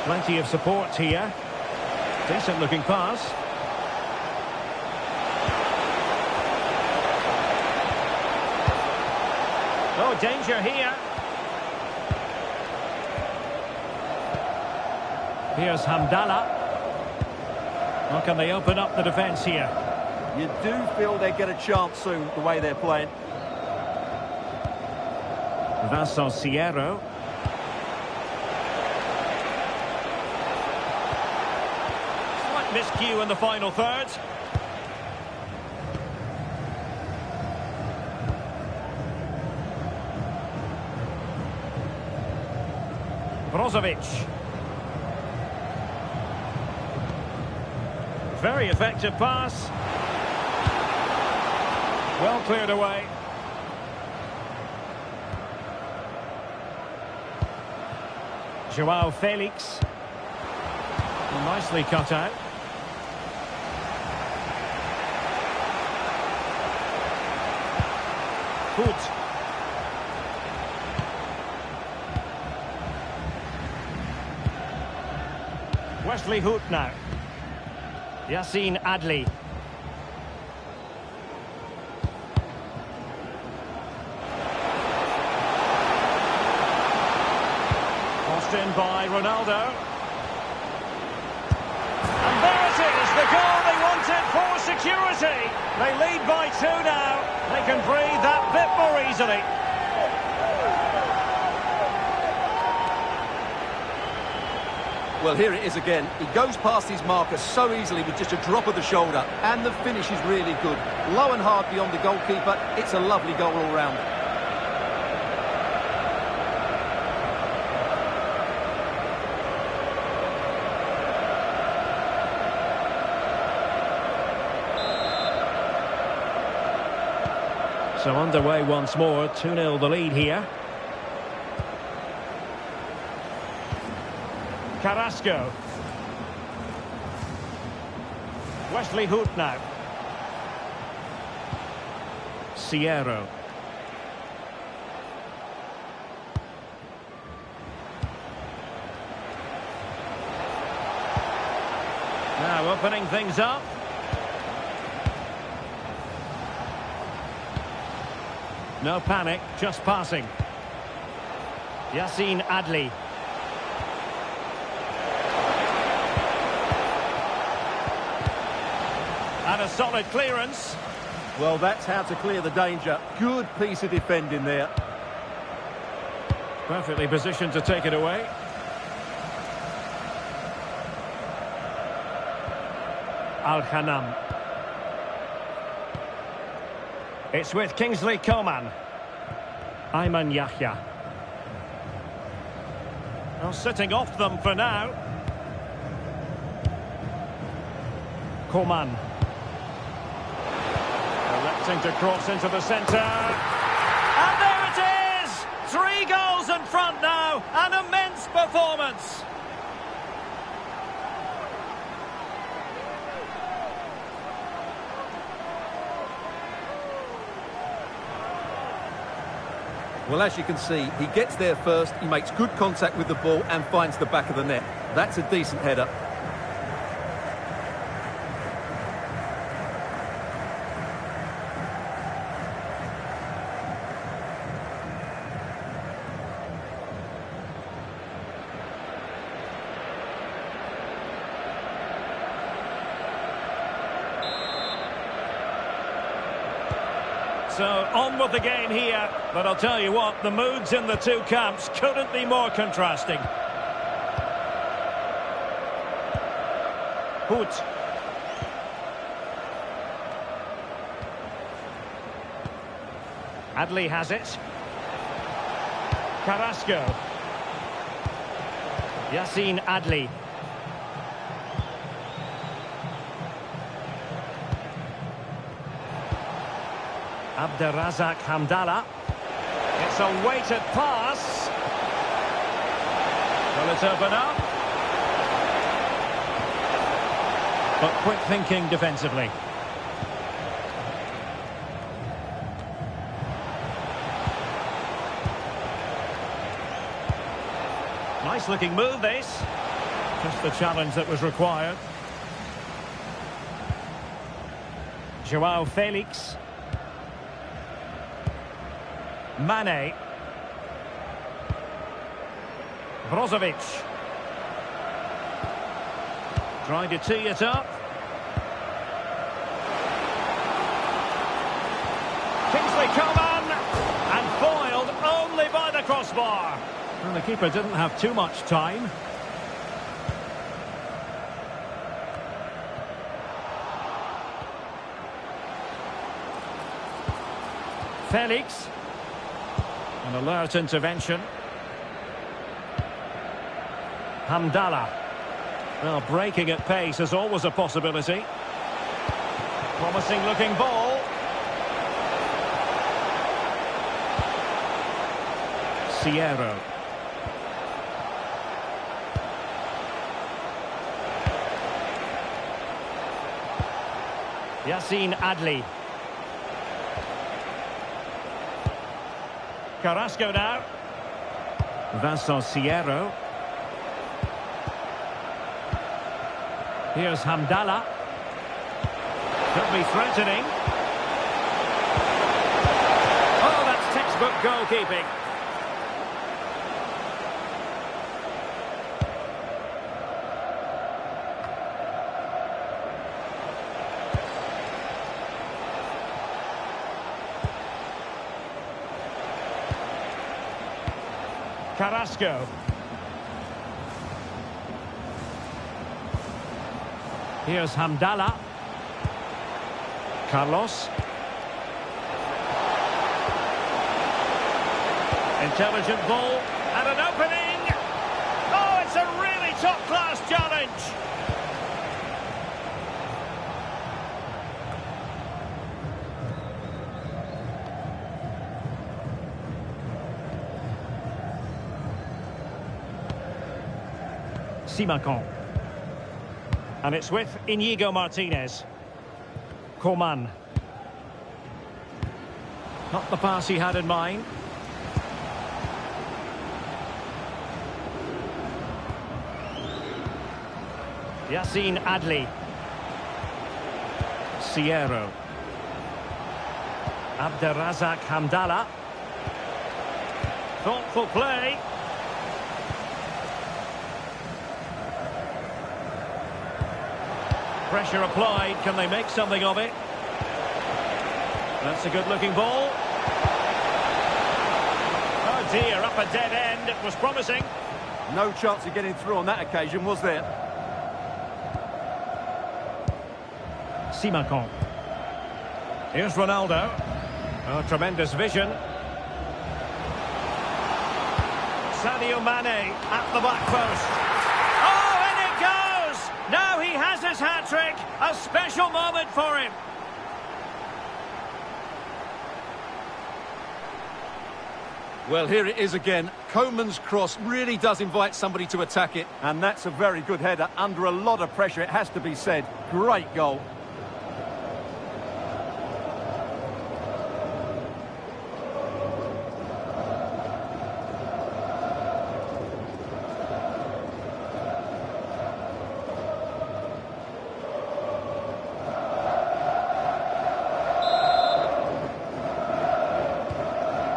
Plenty of support here. Decent looking pass. Oh, danger here. Here's Hamdallah. How can they open up the defence here? You do feel they get a chance soon, the way they're playing. Vincent Sierro. Slight miscue in the final third. Brozovic. Very effective pass. Well cleared away. Joao Felix. Nicely cut out. Hoot. Wesley Hoot now. Yassine Adli. Crossed in by Ronaldo. And there it is, the goal they wanted for security. They lead by 2 now. They can breathe that bit more easily. Well, here it is again. He goes past his marker so easily with just a drop of the shoulder. And the finish is really good. Low and hard beyond the goalkeeper. It's a lovely goal all round. So underway once more, 2-0 the lead here. Carrasco. Wesley Hoot now. Sierro. Now opening things up. No panic, just passing. Yassine Adli. And a solid clearance. Well, that's how to clear the danger. Good piece of defending there. Perfectly positioned to take it away. Al-Khanam. It's with Kingsley Coman. Ayman Yahya. Well, sitting off them for now. Coman. Electing to cross into the centre. And there it is! 3 goals in front now. An immense performance. Well, as you can see, he gets there first, he makes good contact with the ball and finds the back of the net. That's a decent header. So, on with the game here. But I'll tell you what, the moods in the two camps couldn't be more contrasting. Hoot. Adli has it. Carrasco. Yassine Adli. Abderrazak Hamdallah. It's a weighted pass. Will it open up? But quick thinking defensively. Nice looking move this. Just the challenge that was required. Joao Felix. Mane. Brozovic. Trying to tee it up. Kingsley Coman. And foiled only by the crossbar. Well, the keeper didn't have too much time. Felix. An alert intervention. Hamdallah. Well, breaking at pace is always a possibility. Promising looking ball. Sierra. Yassine Adli. Carrasco now. Vincent Sierra. Here's Hamdallah. Could be threatening. Oh, that's textbook goalkeeping. Carrasco. Here's Hamdallah. Carlos. Intelligent ball. And an opening. Oh, it's a really top-class challenge. Simakon. And it's with Inigo Martinez. Coman. Not the pass he had in mind. Yassine Adli. Sierra. Abderrazak Hamdallah. Thoughtful play. Pressure applied. Can they make something of it? That's a good-looking ball. Oh dear, up a dead end. It was promising. No chance of getting through on that occasion, was there? Simakon. Here's Ronaldo. Oh, tremendous vision. Sadio Mane at the back post. Now he has his hat-trick. A special moment for him. Well, here it is again. Coman's cross really does invite somebody to attack it. And that's a very good header. Under a lot of pressure, it has to be said. Great goal.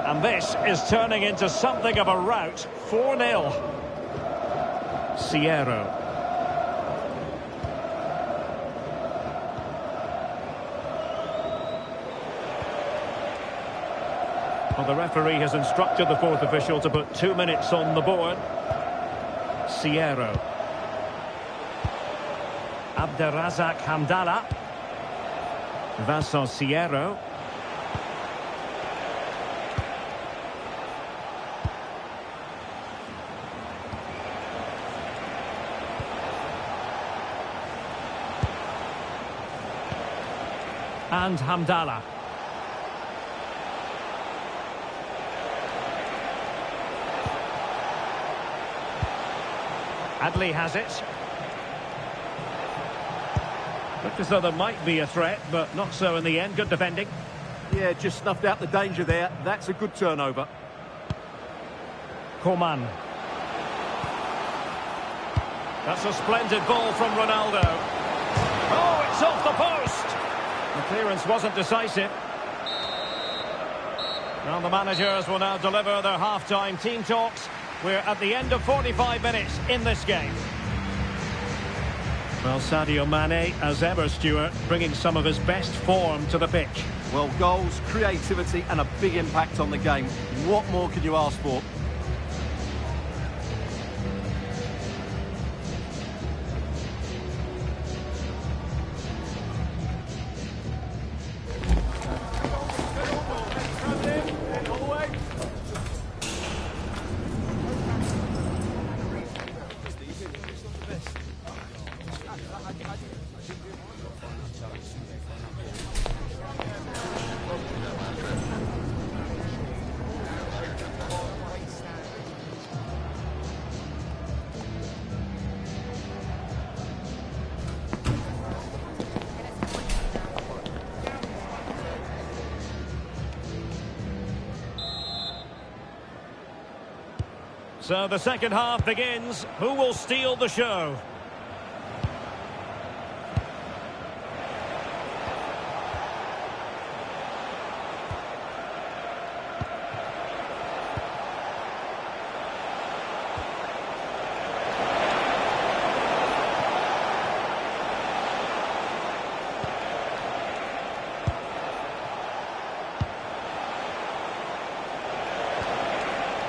And this is turning into something of a rout. 4-0. Sierra. Well, the referee has instructed the fourth official to put 2 minutes on the board. Sierra. Abderrazak Hamdallah. Vincent Sierra. And Hamdallah. Adli has it. Looked as though there might be a threat, but not so in the end. Good defending. Yeah, just snuffed out the danger there. That's a good turnover. Coman. That's a splendid ball from Ronaldo. Oh, it's off the post. The clearance wasn't decisive. Well, the managers will now deliver their half-time team talks. We're at the end of 45 minutes in this game. Well, Sadio Mane, as ever, Stuart, bringing some of his best form to the pitch. Well, goals, creativity and a big impact on the game. What more can you ask for? So the second half begins. Who will steal the show?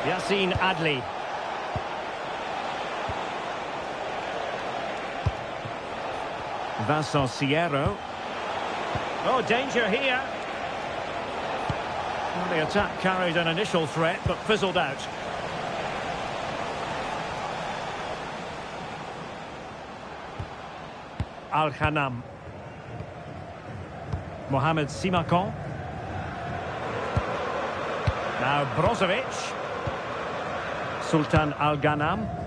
Yassine Adli. Vincent Sierro. Oh, danger here. Well, the attack carried an initial threat, but fizzled out. Al-Khanam. Mohamed Simakan. Now Brozovic. Sultan Al-Ghanam.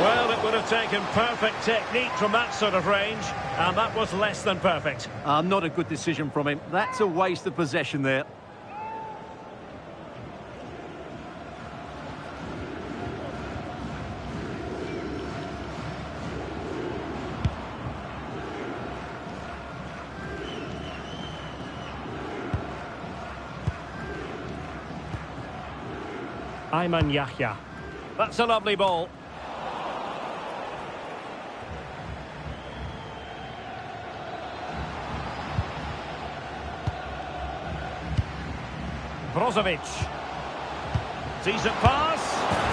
Well, it would have taken perfect technique from that sort of range, and that was less than perfect. Not a good decision from him. That's a waste of possession there. Ayman Yahya. That's a lovely ball. Brozovic. Decent pass.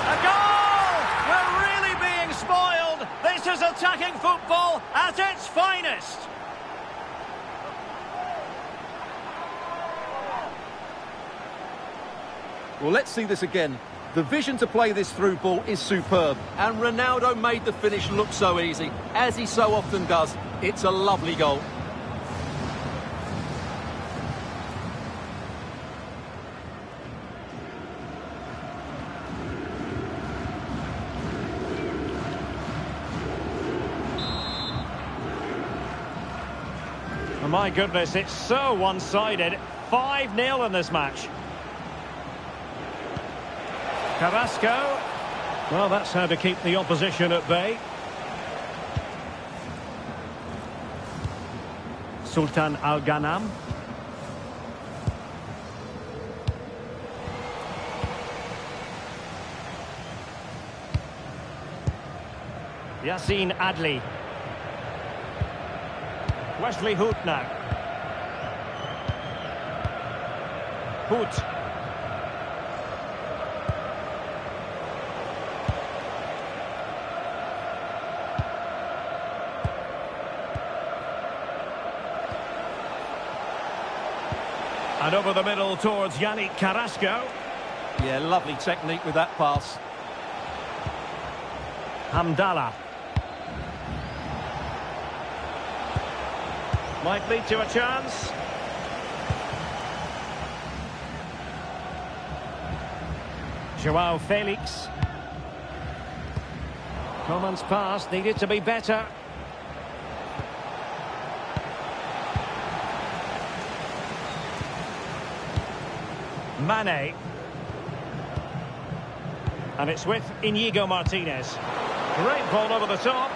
A goal! We're really being spoiled. This is attacking football at its finest. Well, let's see this again. The vision to play this through ball is superb. And Ronaldo made the finish look so easy, as he so often does. It's a lovely goal. Oh, my goodness, it's so one-sided. 5-0 in this match. Carrasco. Well, that's how to keep the opposition at bay. Sultan Al-Ghanam. Yassine Adli. Wesley Hoot now. Hoot. And over the middle towards Yannick Carrasco. Yeah, lovely technique with that pass. Hamdallah. Might lead to a chance. Joao Felix. Coman's pass needed to be better. Mane. And it's with Inigo Martinez. Great ball over the top.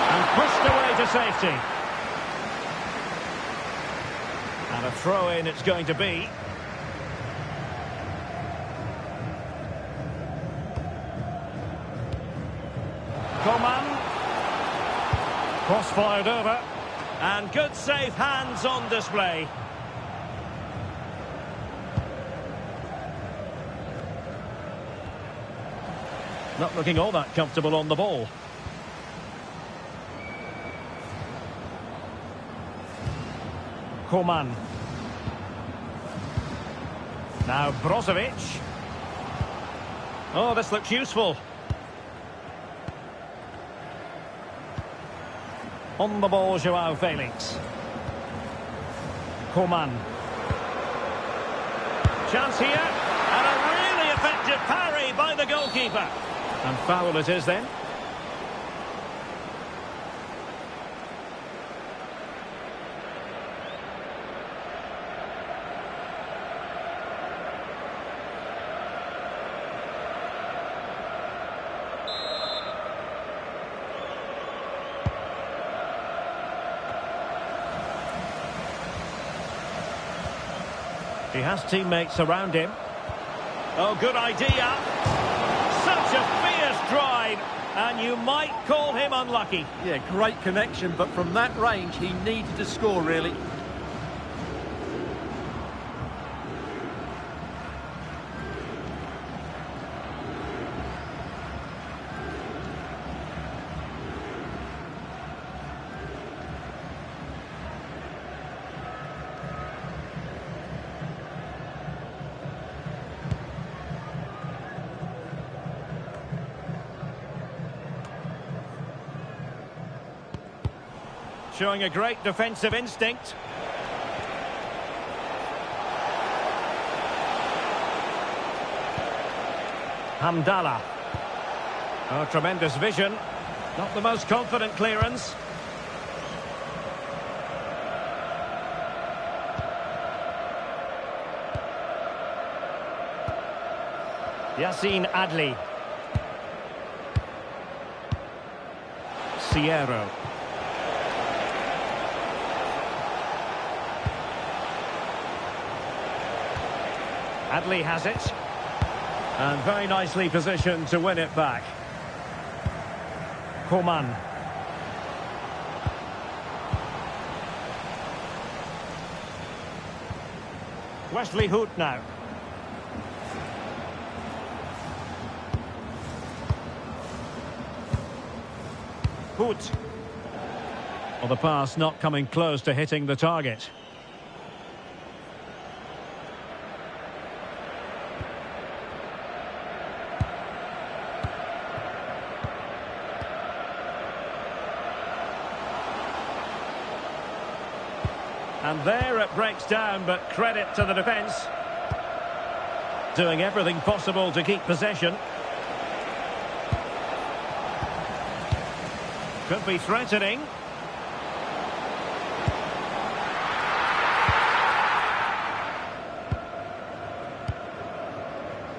And pushed away to safety. And a throw-in it's going to be. Coman. Cross fired over. And good safe hands on display. Not looking all that comfortable on the ball. Coman. Now Brozovic. Oh, this looks useful. On the ball, Joao Felix. Coman. Chance here. And a really effective parry by the goalkeeper. And foul it is then. He has teammates around him. Oh, good idea. Such a fierce drive, and you might call him unlucky. Yeah, great connection, but from that range, he needed to score, really. Showing a great defensive instinct. Hamdallah. Oh, tremendous vision. Not the most confident clearance. Yassine Adli. Sierra. Adli has it. And very nicely positioned to win it back. Coman. Wesley Hoot now. Hoot. Well, the pass not coming close to hitting the target. And there it breaks down, but credit to the defence. Doing everything possible to keep possession. Could be threatening.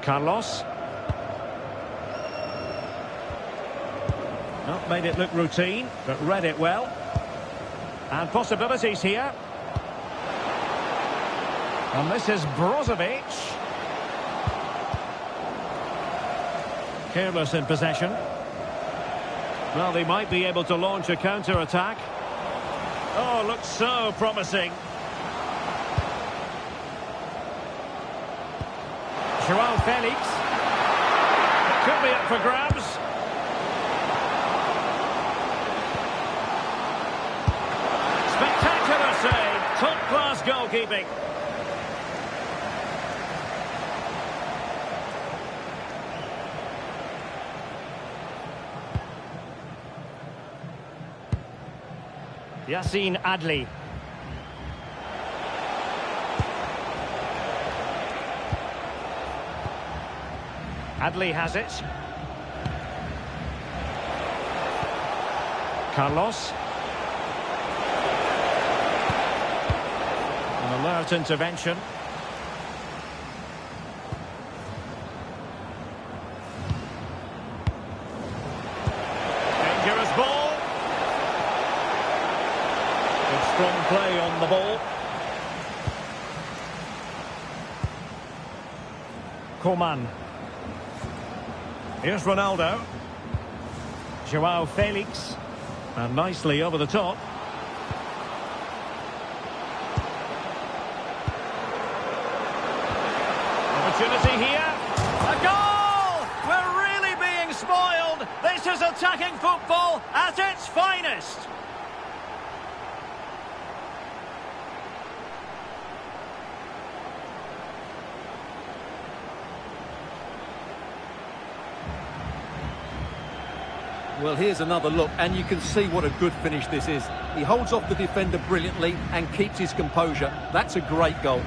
Carlos. Not made it look routine, but read it well. And possibilities here. And this is Brozovic. Careless in possession. Well, they might be able to launch a counter-attack. Oh, looks so promising. Joao Felix. It could be up for grabs. Spectacular save. Top-class goalkeeping. Yassine Adli. Adli has it. Carlos. An alert intervention. Dangerous ball. Good strong play on the ball. Coman. Here's Ronaldo. Joao Felix. And nicely over the top. Opportunity here. A goal! We're really being spoiled. This is attacking football at its finest. Well, here's another look, and you can see what a good finish this is. He holds off the defender brilliantly and keeps his composure. That's a great goal.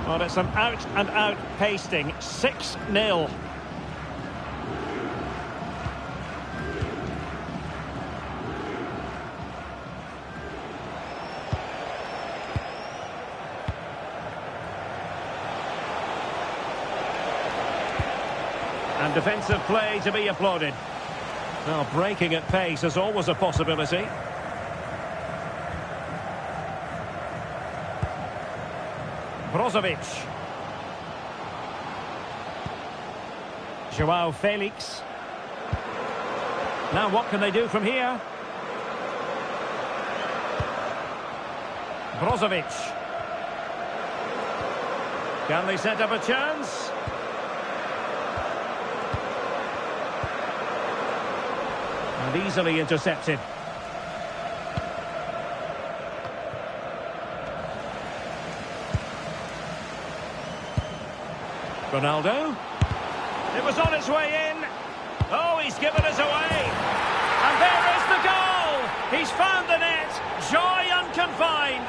Well, it's an out-and-out pasting. 6-0. And defensive play to be applauded. Well, breaking at pace is always a possibility. Brozovic. Joao Felix. Now what can they do from here? Brozovic. Can they set up a chance? And easily intercepted. Ronaldo. It was on its way in. Oh, he's given us away. And there is the goal. He's found the net. Joy unconfined.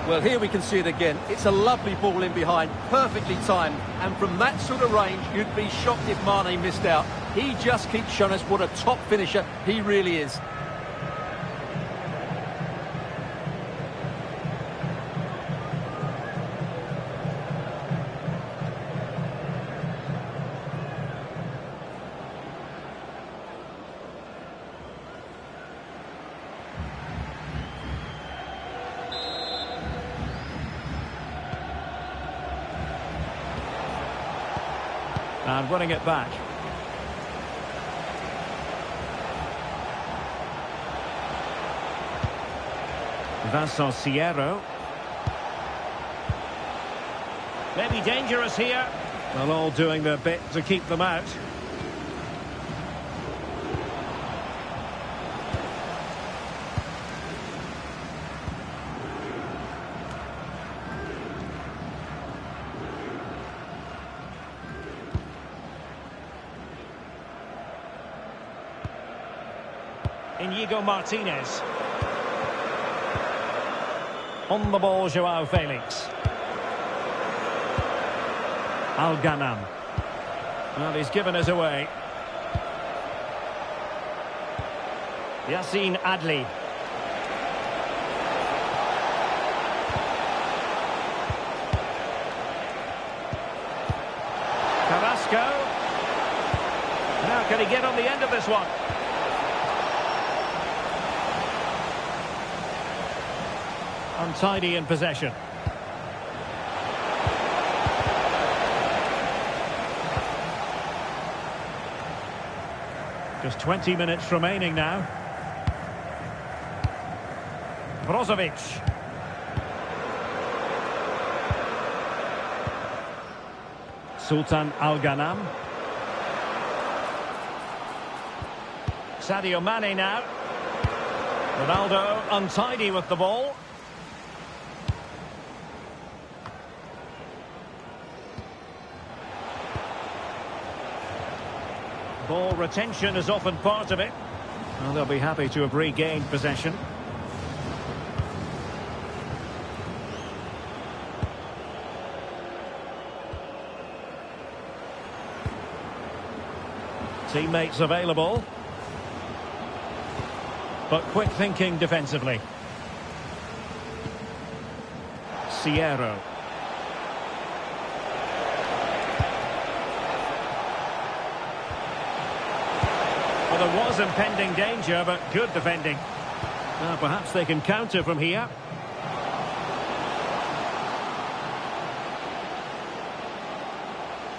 Well, here we can see it again. It's a lovely ball in behind, perfectly timed. And from that sort of range, you'd be shocked if Mane missed out. He just keeps showing us what a top finisher he really is. And running it back. Vincent Sierro. Maybe dangerous here. Well, all doing their bit to keep them out. Inigo Martinez. On the ball, Joao Felix. Al-Ghanam. Well, he's given us away. Yassine Adli. Carrasco. Now, can he get on the end of this one? Untidy in possession. Just 20 minutes remaining now. Brozovic. Sultan Al-Ghanam. Sadio Mane now. Ronaldo untidy with the ball. Ball retention is often part of it. Well, they'll be happy to have regained possession. Teammates available. But quick thinking defensively. Sierra. Well, there was impending danger, but good defending. Now, perhaps they can counter from here.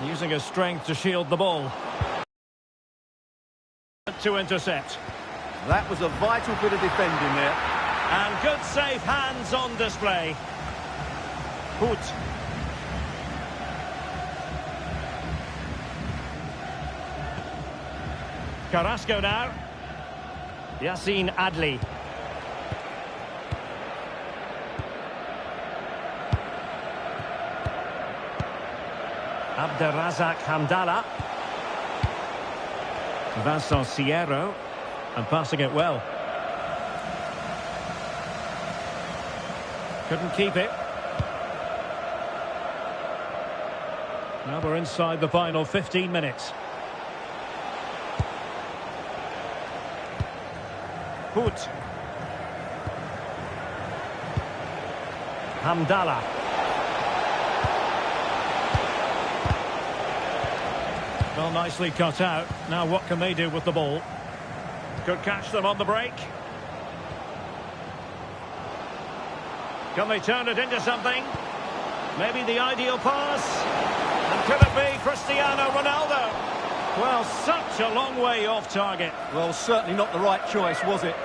Using his strength to shield the ball. To intercept. That was a vital bit of defending there. And good safe hands on display. Hoot. Carrasco now. Yassine Adli. Abderrazak Hamdallah. Vincent Sierra. And passing it well. Couldn't keep it. Now we're inside the final 15 minutes. Hoot. Hamdallah. Well, nicely cut out. Now what can they do with the ball? Could catch them on the break. Can they turn it into something? Maybe the ideal pass. And could it be Cristiano Ronaldo? Well, such a long way off target. Well, certainly not the right choice, was it?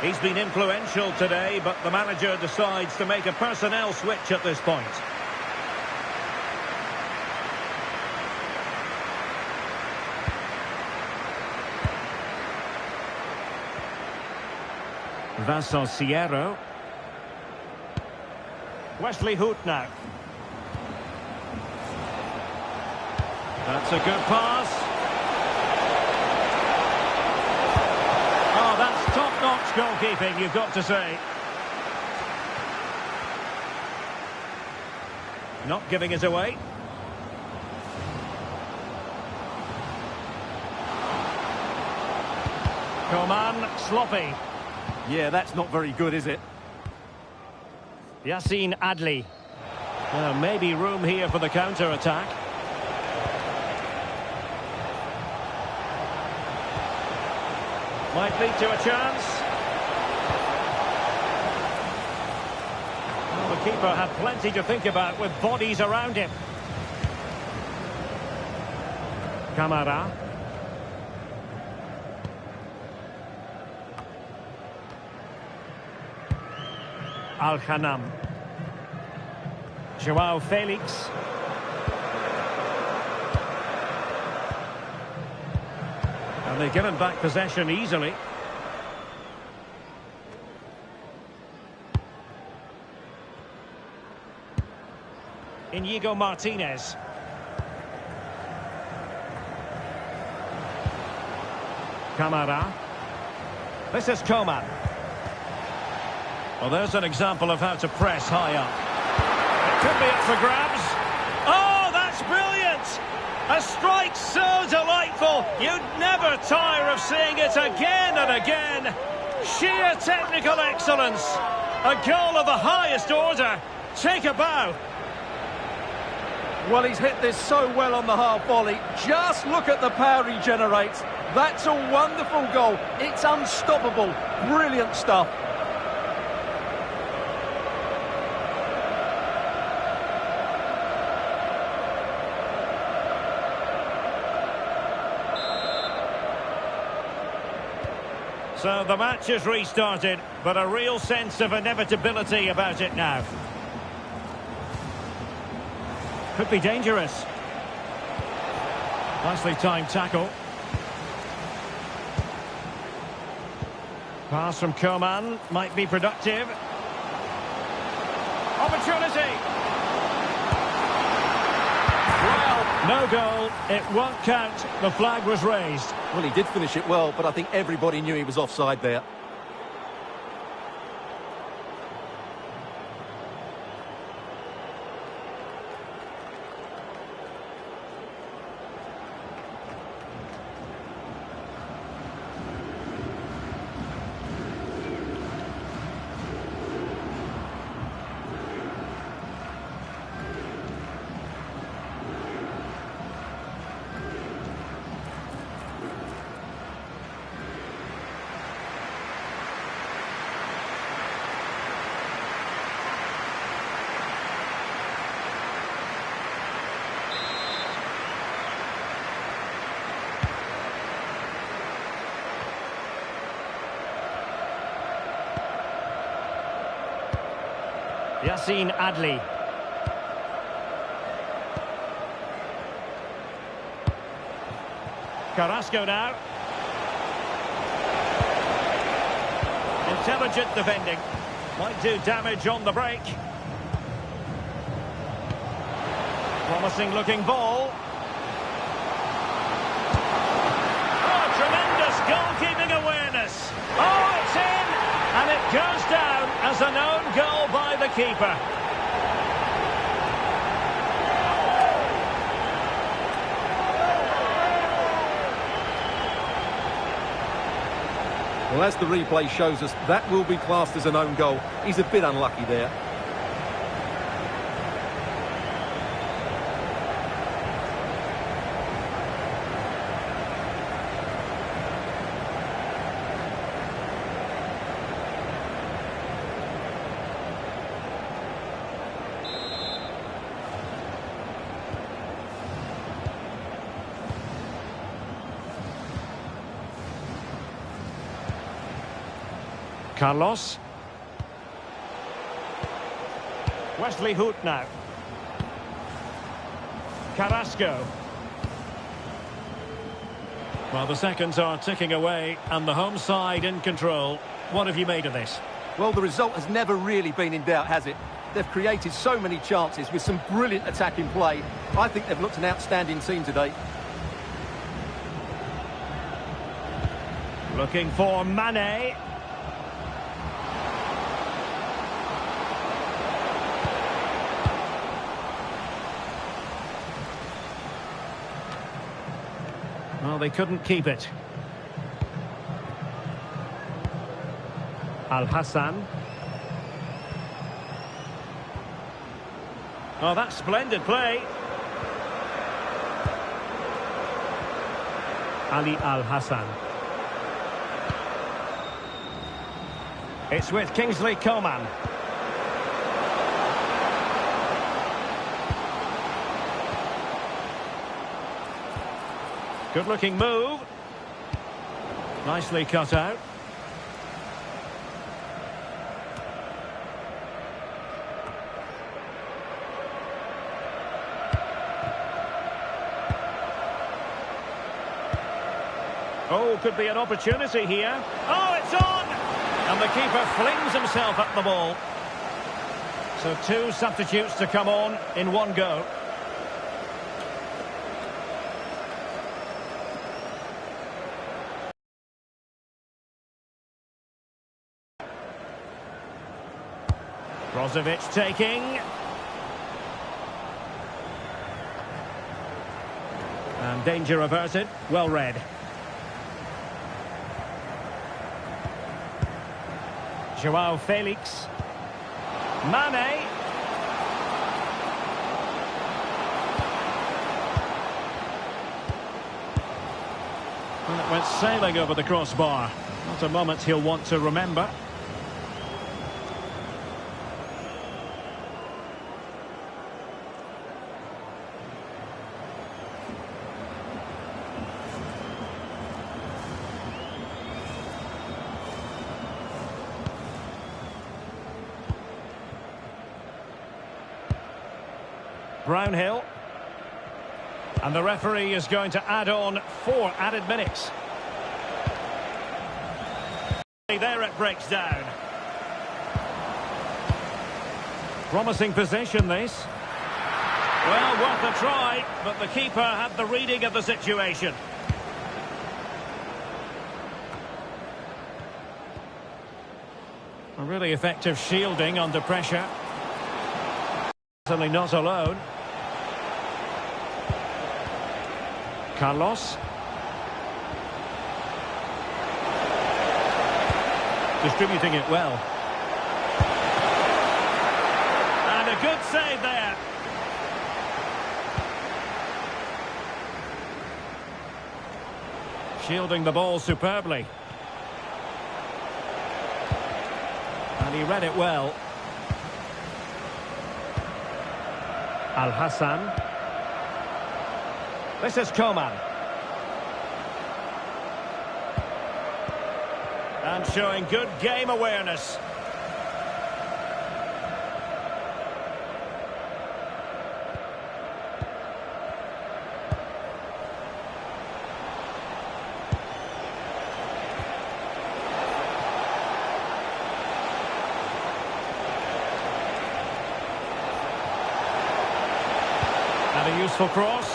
He's been influential today, but the manager decides to make a personnel switch at this point. Vincent Sierra. Wesley Hoot now. That's a good pass. Oh, that's top-notch goalkeeping, you've got to say. Not giving it away. Coman, sloppy. Yeah, that's not very good, is it? Yassine Adli. Well, maybe room here for the counter-attack. Might lead to a chance. Well, the keeper had plenty to think about with bodies around him. Camara. Al-Ghanam. Joao Felix. And they've given back possession easily. Inigo Martinez. Camara. This is Coman. Well, there's an example of how to press high up. It could be up for grabs. Oh, that's brilliant! A strike so delightful, you'd never tire of seeing it again and again. Sheer technical excellence. A goal of the highest order. Take a bow. Well, he's hit this so well on the half volley. Just look at the power he generates. That's a wonderful goal. It's unstoppable. Brilliant stuff. So the match has restarted, but a real sense of inevitability about it now. Could be dangerous. Nicely timed tackle. Pass from Coman might be productive. Opportunity! Well, no goal. It won't count. The flag was raised. Well, he did finish it well, but I think everybody knew he was offside there. Yassine Adli. Carrasco now. Intelligent defending. Might do damage on the break. Promising looking ball. Oh, tremendous goalkeeping awareness. Oh, it's in! And it goes down as an own goal by the keeper. Well, as the replay shows us, that will be classed as an own goal. He's a bit unlucky there. Carlos. Wesley Hoot now. Carrasco. Well, the seconds are ticking away and the home side in control. What have you made of this? Well, the result has never really been in doubt, has it? They've created so many chances with some brilliant attacking play. I think they've looked an outstanding team today. Looking for Mane. Well, they couldn't keep it. Al-Hassan. Oh, that's splendid play. Ali Al-Hassan. It's with Kingsley Coman. Good-looking move. Nicely cut out. Oh, could be an opportunity here. Oh, it's on! And the keeper flings himself at the ball. So two substitutes to come on in one go. Brozovic taking. And danger averted. Well read. Joao Felix. Mane. Well, it went sailing over the crossbar. Not a moment he'll want to remember. Brownhill. And the referee is going to add on 4 added minutes. There it breaks down. Promising position, this. Well, worth a try, but the keeper had the reading of the situation. A really effective shielding under pressure. Certainly not alone. Carlos. Distributing it well. And a good save there. Shielding the ball superbly. And he read it well. Al-Hassan. This is Coman. And showing good game awareness. And a useful cross.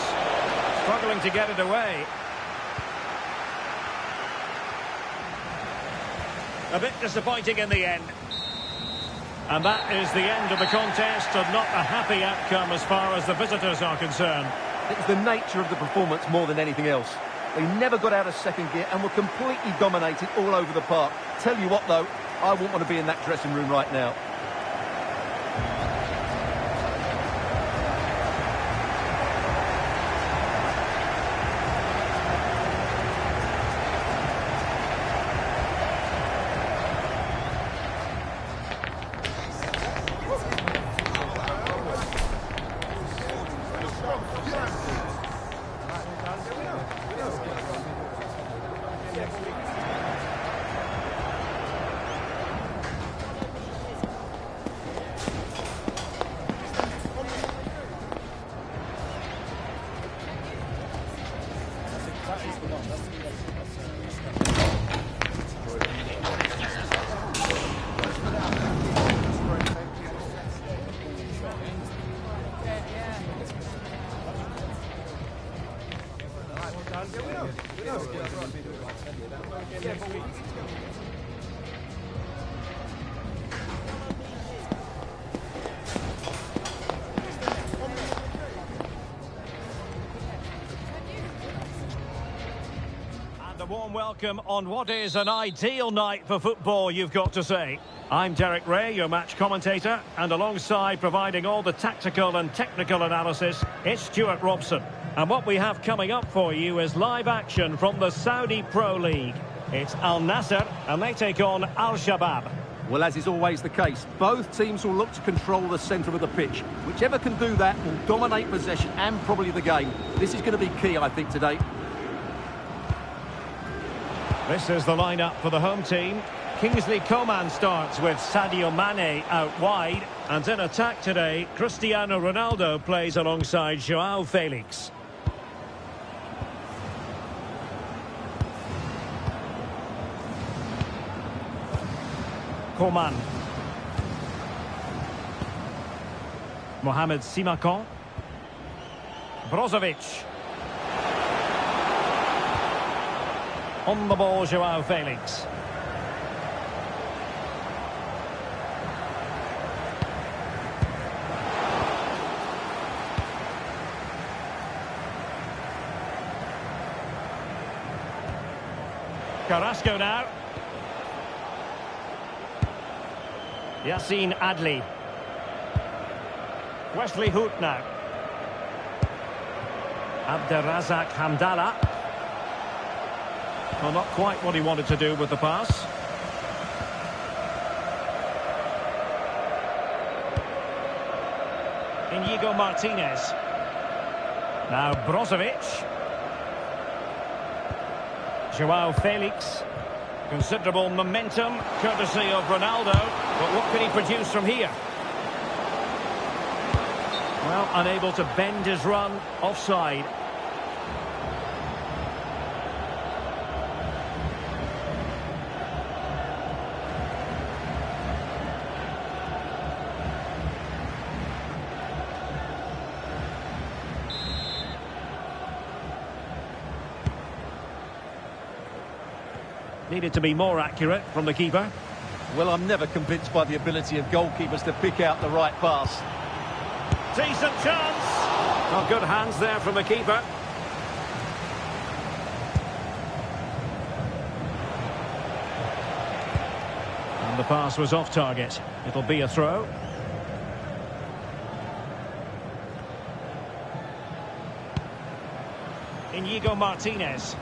Struggling to get it away. A bit disappointing in the end. And that is the end of the contest, and not a happy outcome as far as the visitors are concerned. It was the nature of the performance more than anything else. They never got out of second gear and were completely dominated all over the park. Tell you what, though, I wouldn't want to be in that dressing room right now. A warm welcome on what is an ideal night for football, you've got to say. I'm Derek Ray, your match commentator, and alongside providing all the tactical and technical analysis, it's Stuart Robson. And what we have coming up for you is live action from the Saudi Pro League. It's Al Nassr, and they take on Al Shabab. Well, as is always the case, both teams will look to control the centre of the pitch. Whichever can do that will dominate possession and probably the game. This is going to be key, I think, today. This is the lineup for the home team. Kingsley Coman starts with Sadio Mane out wide. And in attack today, Cristiano Ronaldo plays alongside João Felix. Coman. Mohamed Simakan. Brozovic. On the ball, João Felix. Carrasco now. Yassine Adli. Wesley Hoot now. Abderrazak Hamdallah. Well, not quite what he wanted to do with the pass. Inigo Martinez. Now Brozovic. João Felix. Considerable momentum, courtesy of Ronaldo. But what can he produce from here? Well, unable to bend his run, offside. Needed to be more accurate from the keeper. Well, I'm never convinced by the ability of goalkeepers to pick out the right pass. Decent chance. Oh, good hands there from the keeper. And the pass was off target. It'll be a throw. Inigo Martinez.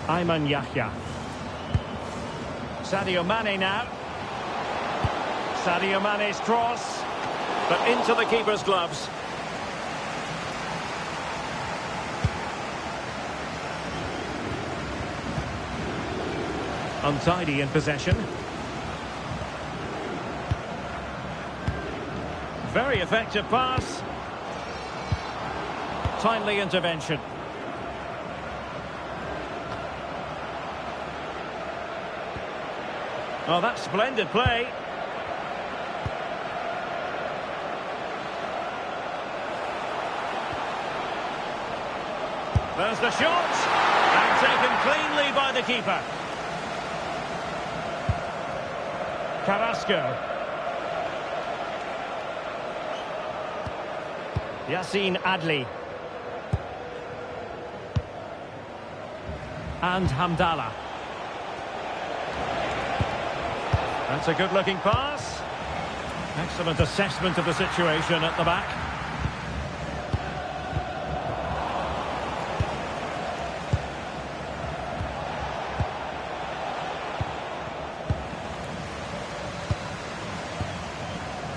Ayman Yahya. Sadio Mane now. Sadio Mane's cross, but into the keeper's gloves. Untidy in possession. Very effective pass. Timely intervention. Oh, that's splendid play. There's the shot. And taken cleanly by the keeper. Carrasco. Yassine Adli. And Hamdallah. That's a good-looking pass. Excellent assessment of the situation at the back.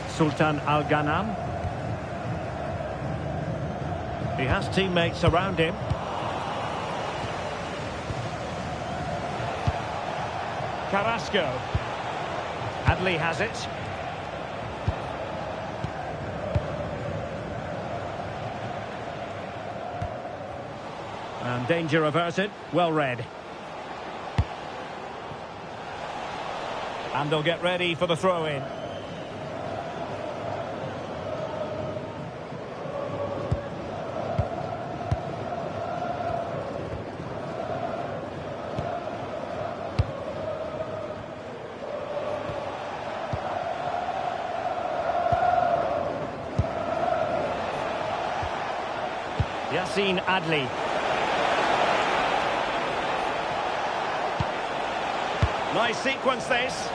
Sultan Al-Ghanam. He has teammates around him. Carrasco. Adli has it. And danger averted. Well read. And they'll get ready for the throw-in. Yassine Adli. Nice sequence this.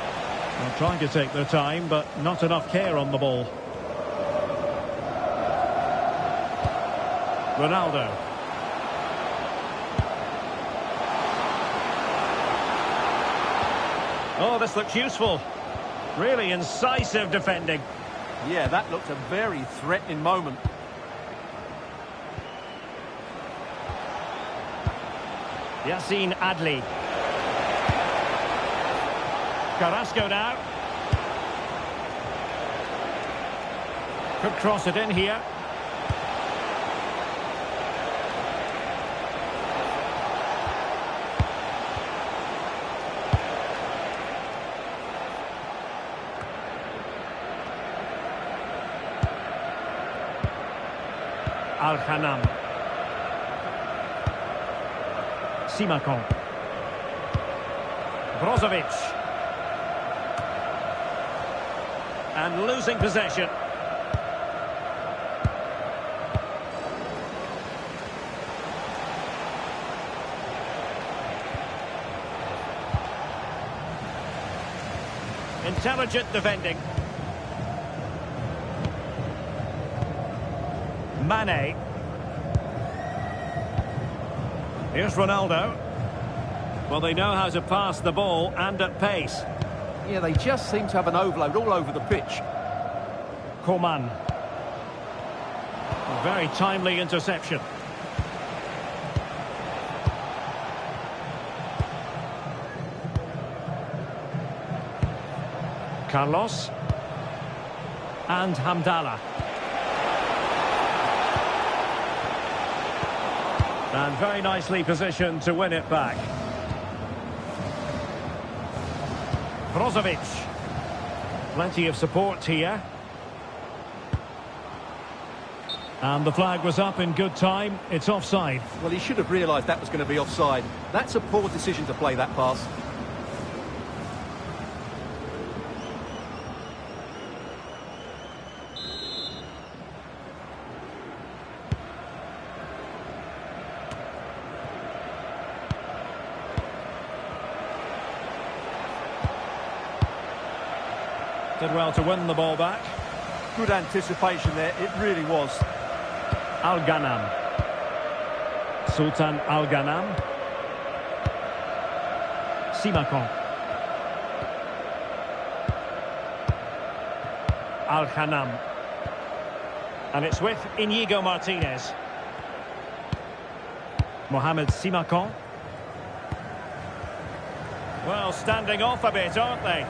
They're trying to take their time, but not enough care on the ball. Ronaldo. Oh, this looks useful. Really incisive defending. Yeah, that looked a very threatening moment. Yassine Adli. Carrasco now. Could cross it in here. Al-Khanam. Simakon. Brozovic. And losing possession. Intelligent defending. Mane. Here's Ronaldo. Well, they know how to pass the ball and at pace. Yeah, they just seem to have an overload all over the pitch. Coman. A very timely interception. Carlos. And Hamdallah. And very nicely positioned to win it back. Brozovic. Plenty of support here. And the flag was up in good time. It's offside. Well, he should have realised that was going to be offside. That's a poor decision to play that pass. Did well to win the ball back. Good anticipation there, it really was. Al-Ghanam. Sultan Al-Ghanam. Simakon. Al-Ghanam. And it's with Inigo Martinez. Mohamed Simakon. Well, standing off a bit, aren't they?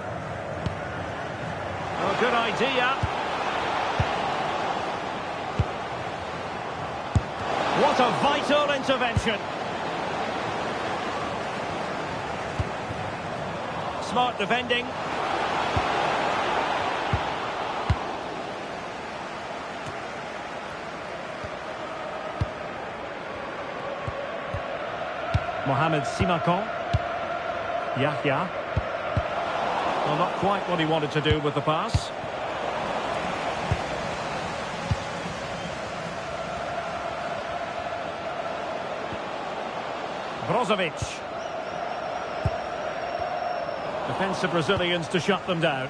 Oh, good idea. What a vital intervention. Smart defending. Mohamed Simakon. Yahya. Well, not quite what he wanted to do with the pass. Brozovic. Defensive Brazilians to shut them down.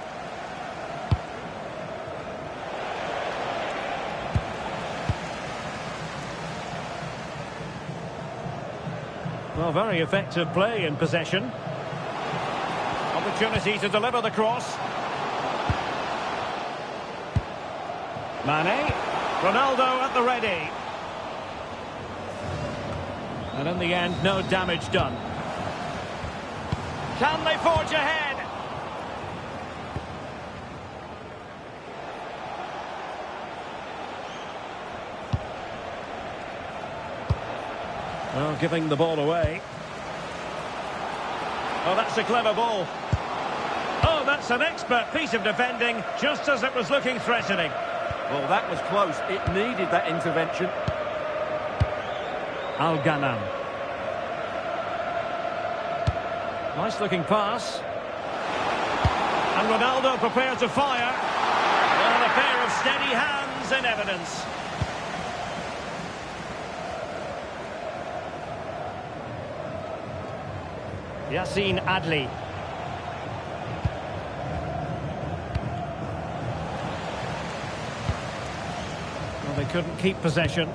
Well, very effective play in possession. Opportunity to deliver the cross. Mane. Ronaldo at the ready. And in the end, no damage done. Can they forge ahead? Well, giving the ball away. Oh, that's a clever ball. Oh, that's an expert piece of defending, just as it was looking threatening. Well, that was close. It needed that intervention. Al-Ghanam. Nice looking pass. And Ronaldo prepared to fire. And a pair of steady hands in evidence. Yassine Adli. Well, they couldn't keep possession.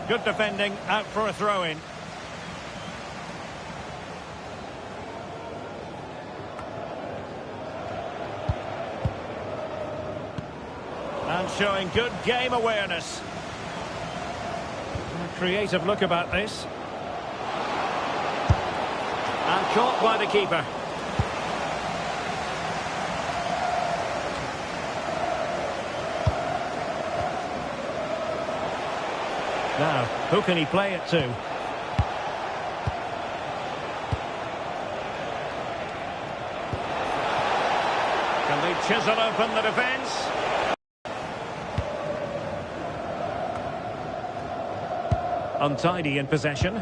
Good defending, out for a throw-in. And showing good game awareness. A creative look about this. And caught by the keeper. Now, who can he play it to? Can they chisel open the defence? Untidy in possession.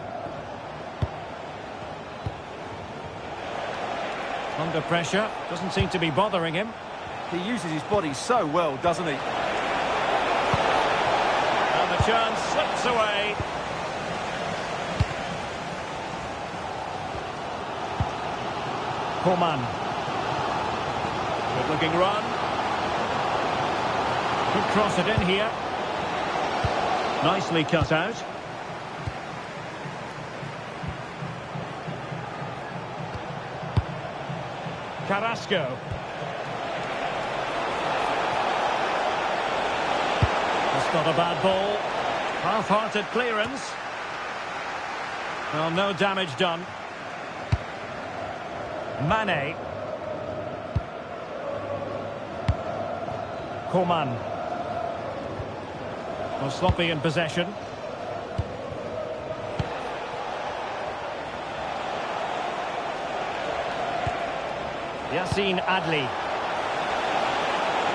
Under pressure, doesn't seem to be bothering him. He uses his body so well, doesn't he? And the chance slips away. Coman. Good looking run. Could cross it in here. Nicely cut out. Carrasco. That's not a bad ball. Half-hearted clearance. Well, no damage done. Mane. Coman. Well, sloppy in possession. Yassine Adli.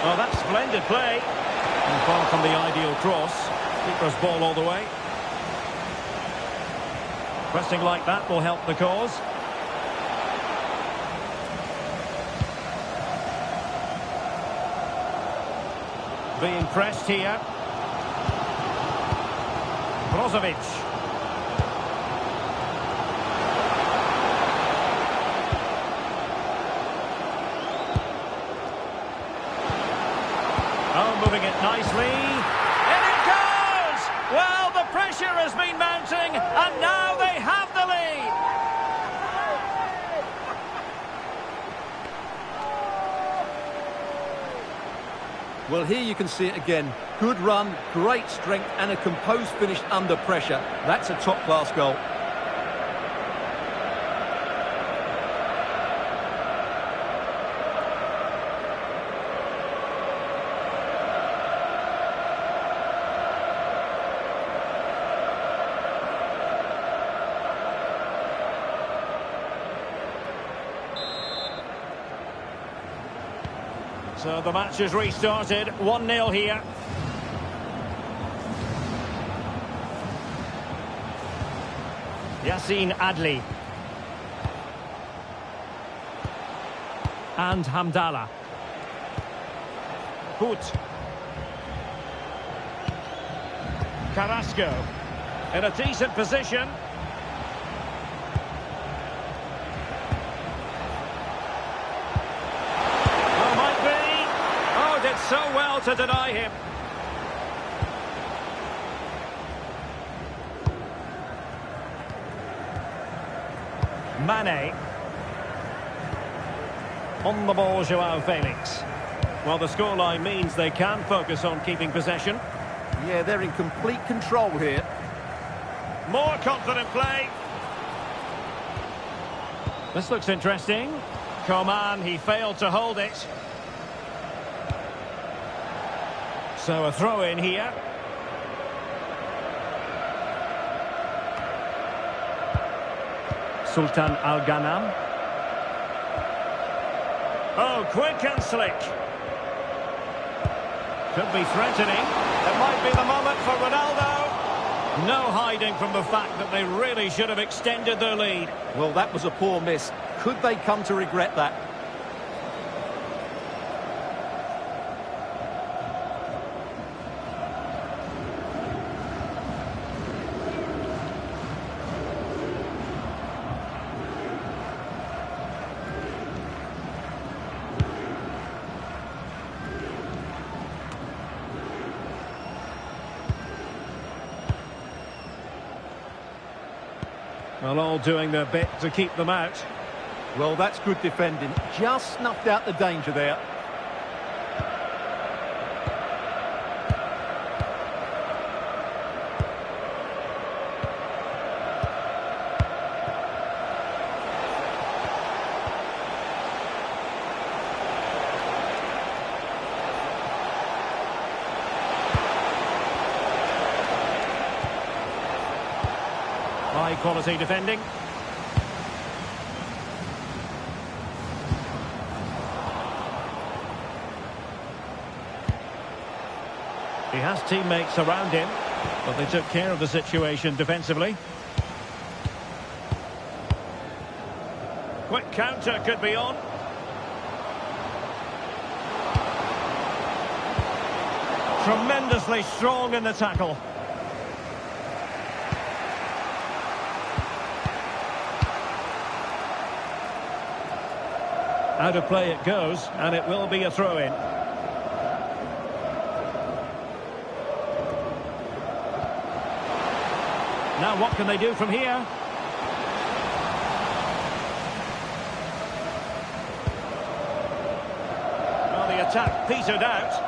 Oh, that's splendid play. And far from the ideal cross. Keeper's ball all the way. Pressing like that will help the cause. Being pressed here. Brozovic. Oh, moving it nicely. In it goes! Well, the pressure has been mounting, and now they have the lead. Well, here you can see it again. Good run, great strength, and a composed finish under pressure. That's a top-class goal. So the match is restarted, 1-0 here. Yassine Adli. And Hamdallah. Hoot. Carrasco. In a decent position. So well to deny him. Mane. On the ball, Joao Felix. Well, the scoreline means they can focus on keeping possession. Yeah, they're in complete control here. More confident play. This looks interesting. Coman, he failed to hold it. So a throw in here. Sultan Al-Ghanam. Oh, quick and slick. Could be threatening. It might be the moment for Ronaldo. No hiding from the fact that they really should have extended their lead. Well, that was a poor miss. Could they come to regret that? Well, all doing their bit to keep them out. Well, that's good defending. Just snuffed out the danger there. High quality defending. He has teammates around him, but they took care of the situation defensively. Quick counter could be on. Tremendously strong in the tackle. Out of play it goes, and it will be a throw-in. Now what can they do from here? Well, the attack petered out.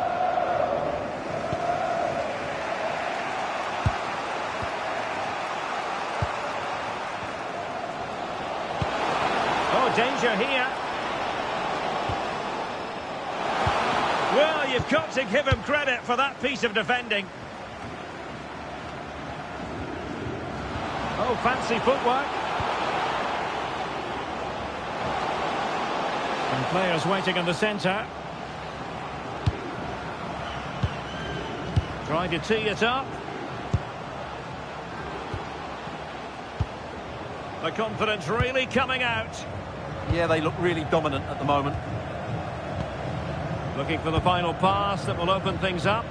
danger here. Well, you've got to give him credit for that piece of defending. Oh, fancy footwork. And players waiting in the centre. Trying to tee it up. The confidence really coming out. Yeah, they look really dominant at the moment. Looking for the final pass that will open things up.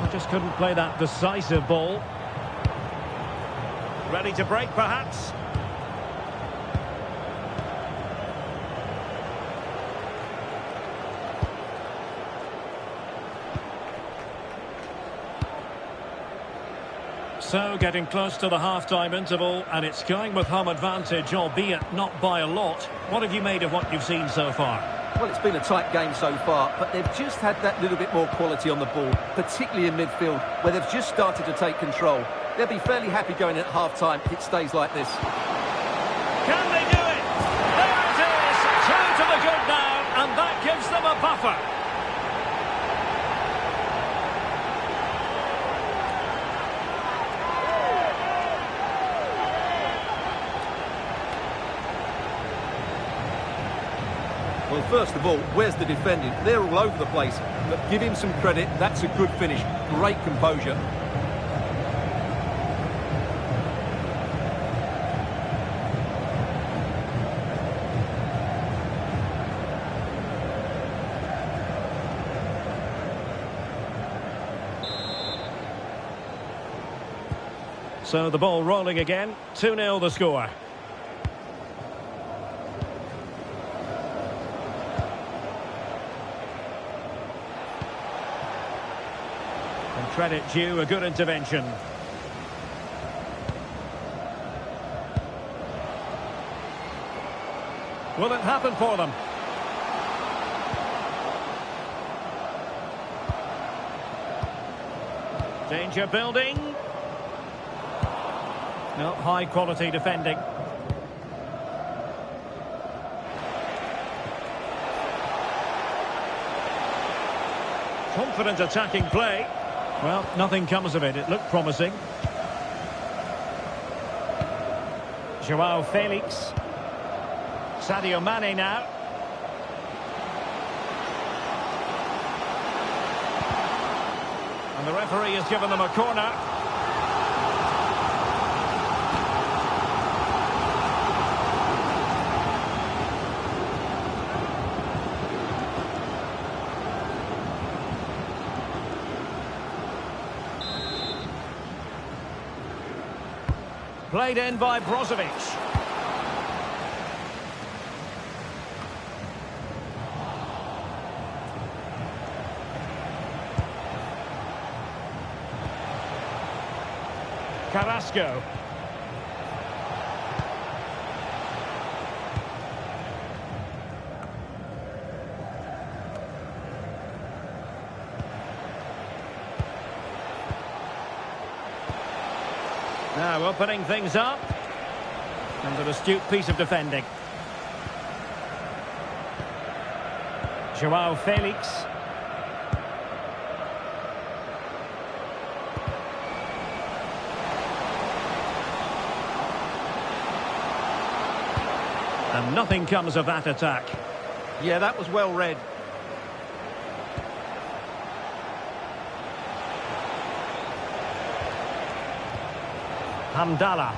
I just couldn't play that decisive ball. Ready to break, perhaps. So, getting close to the half-time interval, and it's going with home advantage, albeit not by a lot. What have you made of what you've seen so far? Well, it's been a tight game so far, but they've just had that little bit more quality on the ball, particularly in midfield, where they've just started to take control. They'll be fairly happy going in at half-time if it stays like this. Can they do it? There it is! 2 to the good now, and that gives them a buffer. Well, first of all, where's the defending? They're all over the place, but give him some credit. That's a good finish. Great composure. So the ball rolling again. 2-0 the score. And credit due, a good intervention. Will it happen for them? Danger building. No, high quality defending. Confident attacking play. Well, nothing comes of it. It looked promising. Joao Felix. Sadio Mane now. And the referee has given them a corner. Played in by Brozovic. Carrasco. Now opening things up. And an astute piece of defending. Joao Felix. And nothing comes of that attack. Yeah, that was well read. Hamdallah.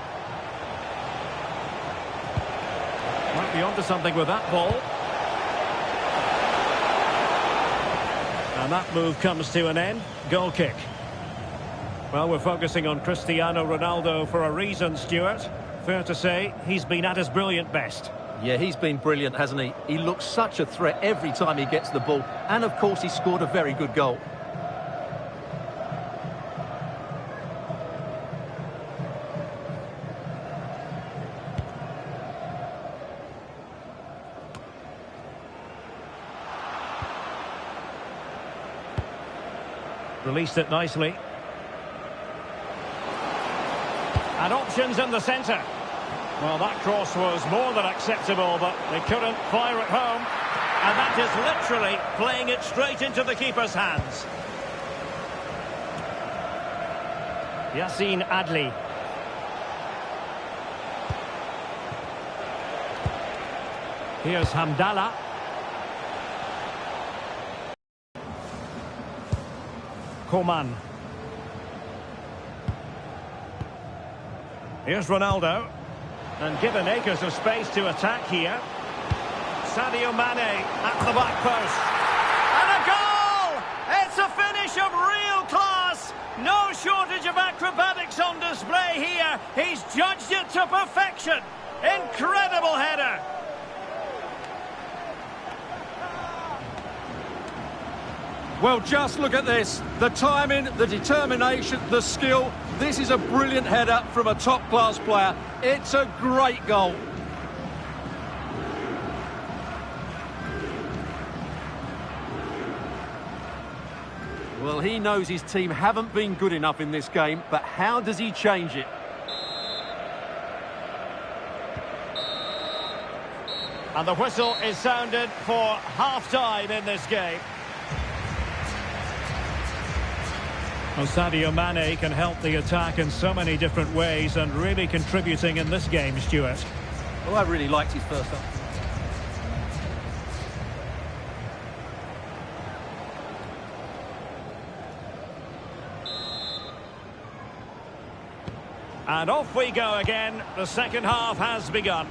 Might be onto something with that ball. And that move comes to an end. Goal kick. Well, we're focusing on Cristiano Ronaldo for a reason, Stuart. Fair to say, he's been at his brilliant best. Yeah, he's been brilliant, hasn't he? He looks such a threat every time he gets the ball. And, of course, he scored a very good goal. Released it nicely. And options in the centre. Well, that cross was more than acceptable, but they couldn't fire it home. And that is literally playing it straight into the keeper's hands. Yassin Adli. Here's Hamdallah. Coman. Here's Ronaldo. And given acres of space to attack here. Sadio Mane at the back post. And a goal! It's a finish of real class. No shortage of acrobatics on display here. He's judged it to perfection. Incredible header. Well, just look at this. The timing, the determination, the skill. This is a brilliant header from a top-class player. It's a great goal. Well, he knows his team haven't been good enough in this game, but how does he change it? And the whistle is sounded for half-time in this game. Well, Sadio Mane can help the attack in so many different ways and really contributing in this game, Stuart. Well, I really liked his first half. And off we go again. The second half has begun.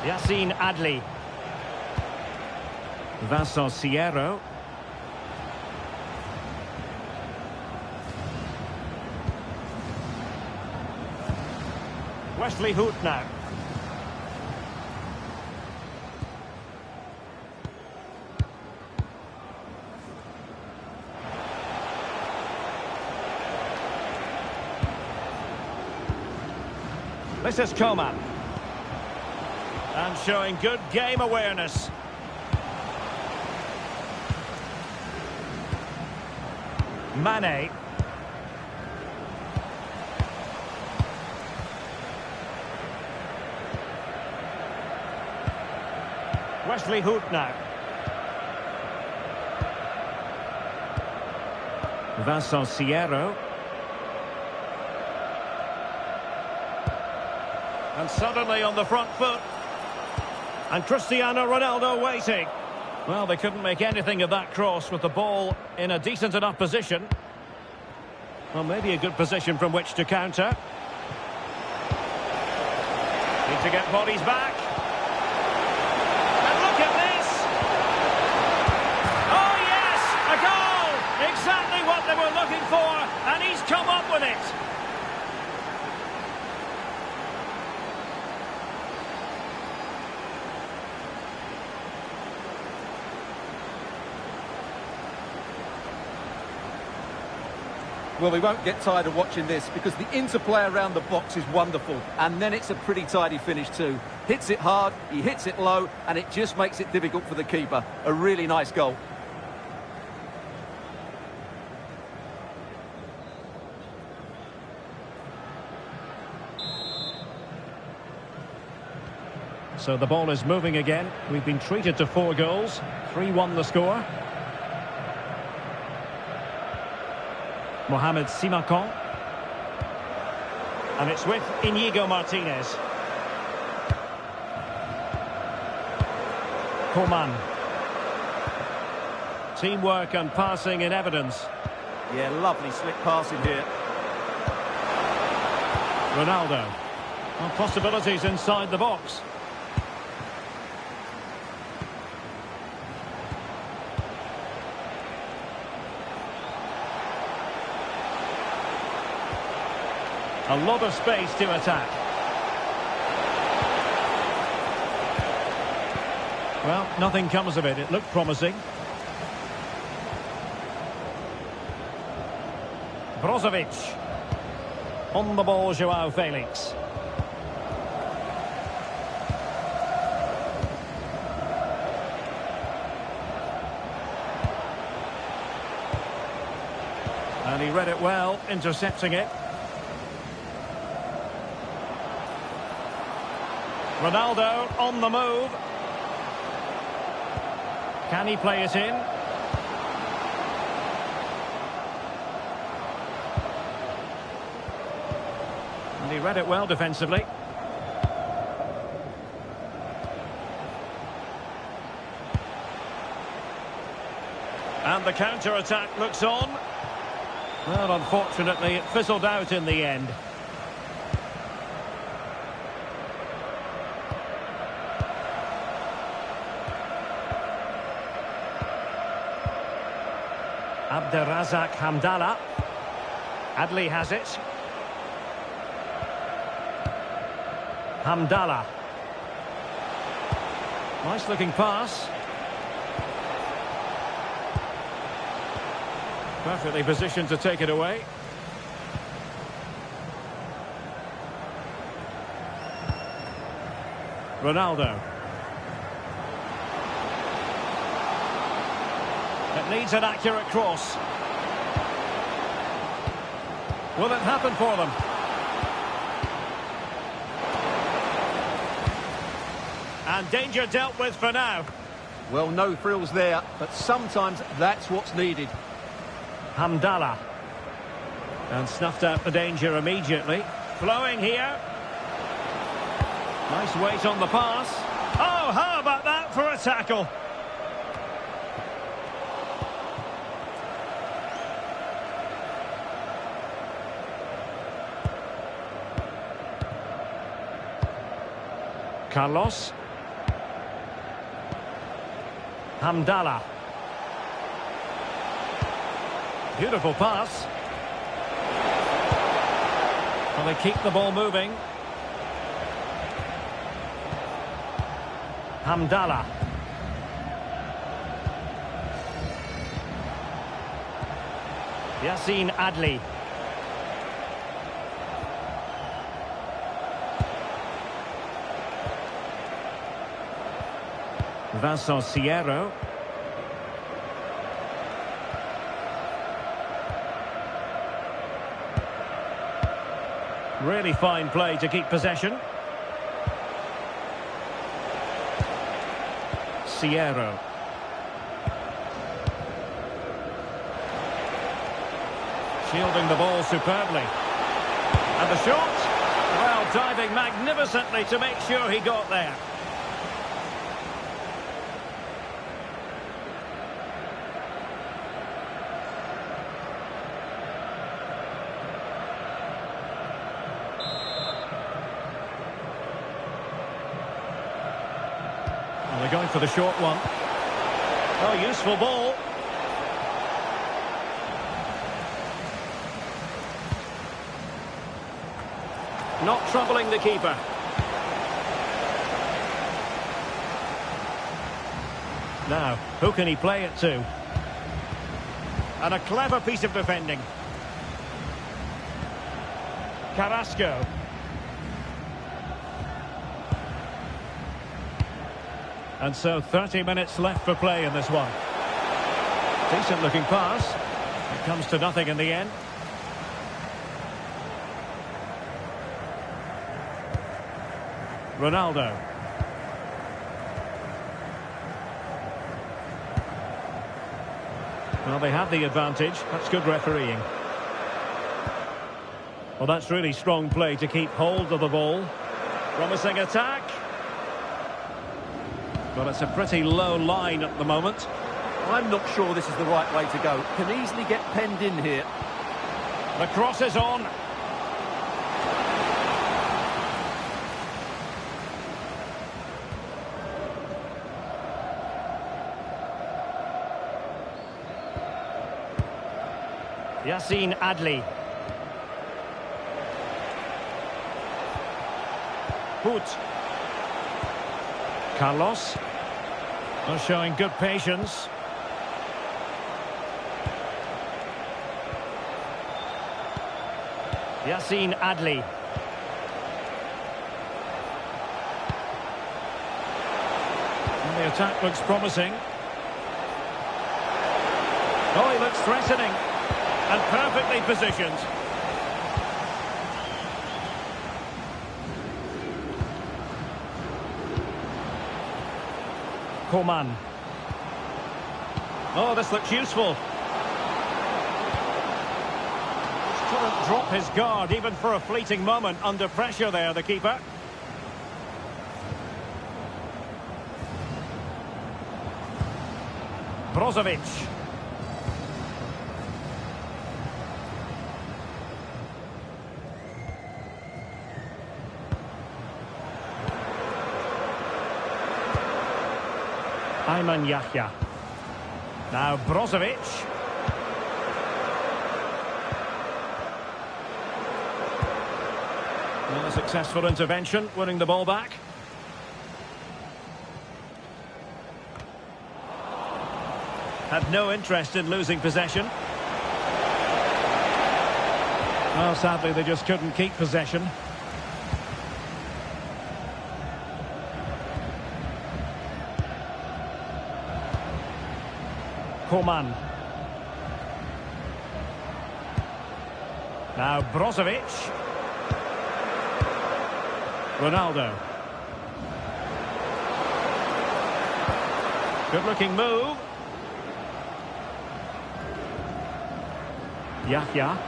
Yassin Adli. Vincent Sierro. Wesley Hoot now. This is Coman. And showing good game awareness. Mane. Wesley Hoot now. Vincent Sierro. And suddenly on the front foot. And Cristiano Ronaldo waiting. Well, they couldn't make anything of that cross with the ball in a decent enough position. Well, maybe a good position from which to counter. Need to get bodies back. And look at this! Oh, yes! A goal! Exactly what they were looking for, and he's come up with it. Well, we won't get tired of watching this because the interplay around the box is wonderful. And then it's a pretty tidy finish too. Hits it hard, he hits it low, and it just makes it difficult for the keeper. A really nice goal. So the ball is moving again. We've been treated to 4 goals. 3-1 the score. Mohamed Simakan. And it's with Inigo Martinez. Coman. Teamwork and passing in evidence. Yeah, lovely slick passing here. Ronaldo. Well, possibilities inside the box. A lot of space to attack. Well, nothing comes of it. It looked promising. Brozovic. On the ball, Joao Felix. And he read it well, intercepting it. Ronaldo on the move. Can he play it in? And he read it well defensively. And the counter-attack looks on. Well, unfortunately, it fizzled out in the end. Abderrazak Hamdallah. Adli has it. Hamdallah. Nice looking pass. Perfectly positioned to take it away. Ronaldo. It needs an accurate cross. Will it happen for them? And danger dealt with for now. Well, no frills there, but sometimes that's what's needed. Hamdallah. And snuffed out the danger immediately. Flowing here. Nice weight on the pass. Oh, how about that for a tackle? Carlos. Hamdallah. Beautiful pass. Well, they keep the ball moving. Hamdallah. Yassine Adli. Vincent Sierro. Really fine play to keep possession. Sierro. Shielding the ball superbly. And the shot. Well, diving magnificently to make sure he got there. They're going for the short one. Oh, useful ball. Not troubling the keeper. Now, who can he play it to? And a clever piece of defending. Carrasco. And so 30 minutes left for play in this one. Decent looking pass. It comes to nothing in the end. Ronaldo. Well, they have the advantage. That's good refereeing. Well, that's really strong play to keep hold of the ball. Promising attack. But it's a pretty low line at the moment. I'm not sure this is the right way to go. Can easily get penned in here. The cross is on. Yassine Adli. Put. Carlos. They're showing good patience. Yassine Adli. And the attack looks promising. Oh, he looks threatening. And perfectly positioned. Coman. Oh, this looks useful. Couldn't drop his guard even for a fleeting moment under pressure there, the keeper. Brozovic. Ayman Yahya. Now Brozovic. And a successful intervention, winning the ball back. Had no interest in losing possession. Well, sadly, they just couldn't keep possession. Coman. Now Brozovic. Ronaldo. Good looking move. Yahya.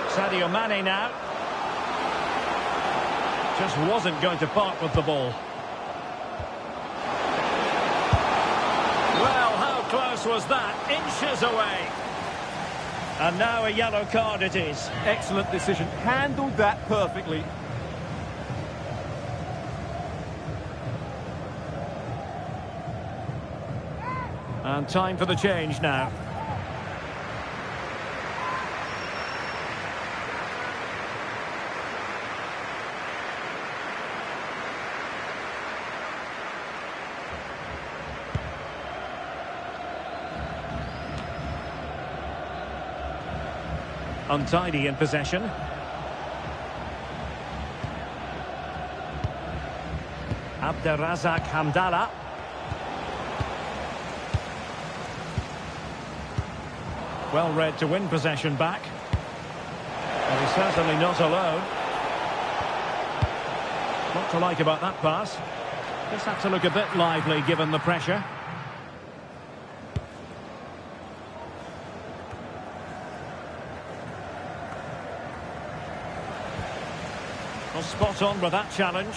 Sadio Mane now. Just wasn't going to part with the ball. Well, how close was that? Inches away. And now a yellow card it is. Excellent decision. Handled that perfectly. And time for the change now. Untidy in possession. Abderrazak Hamdallah. Well read to win possession back. And he's certainly not alone. What to like about that pass? Just have to look a bit lively given the pressure. Well, spot on with that challenge.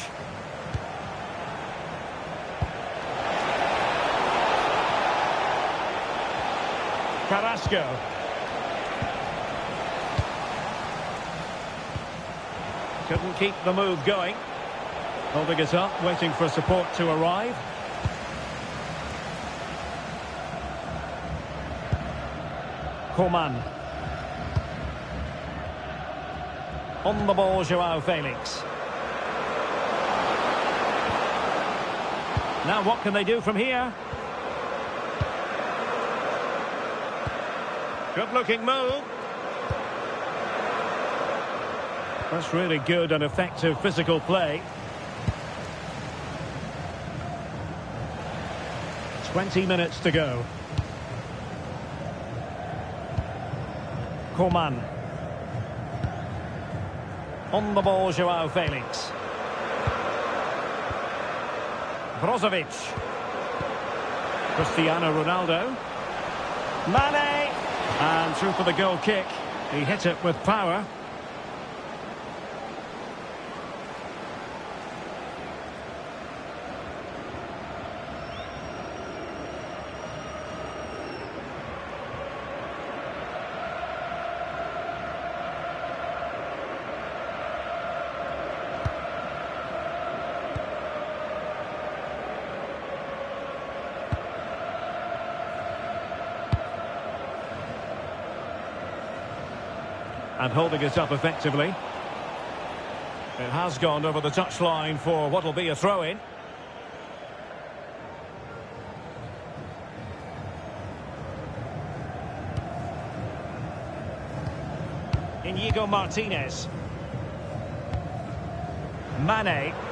Carrasco. Couldn't keep the move going. Holding it up, waiting for support to arrive. Coman. On the ball, Joao Felix. Now what can they do from here? Good looking move. That's really good and effective physical play. 20 minutes to go. Coman. On the ball, Joao Felix. Brozovic. Cristiano Ronaldo. Mane. And through for the goal kick. He hit it with power. And holding it up effectively. It has gone over the touchline for what will be a throw-in. Inigo Martinez. Mane.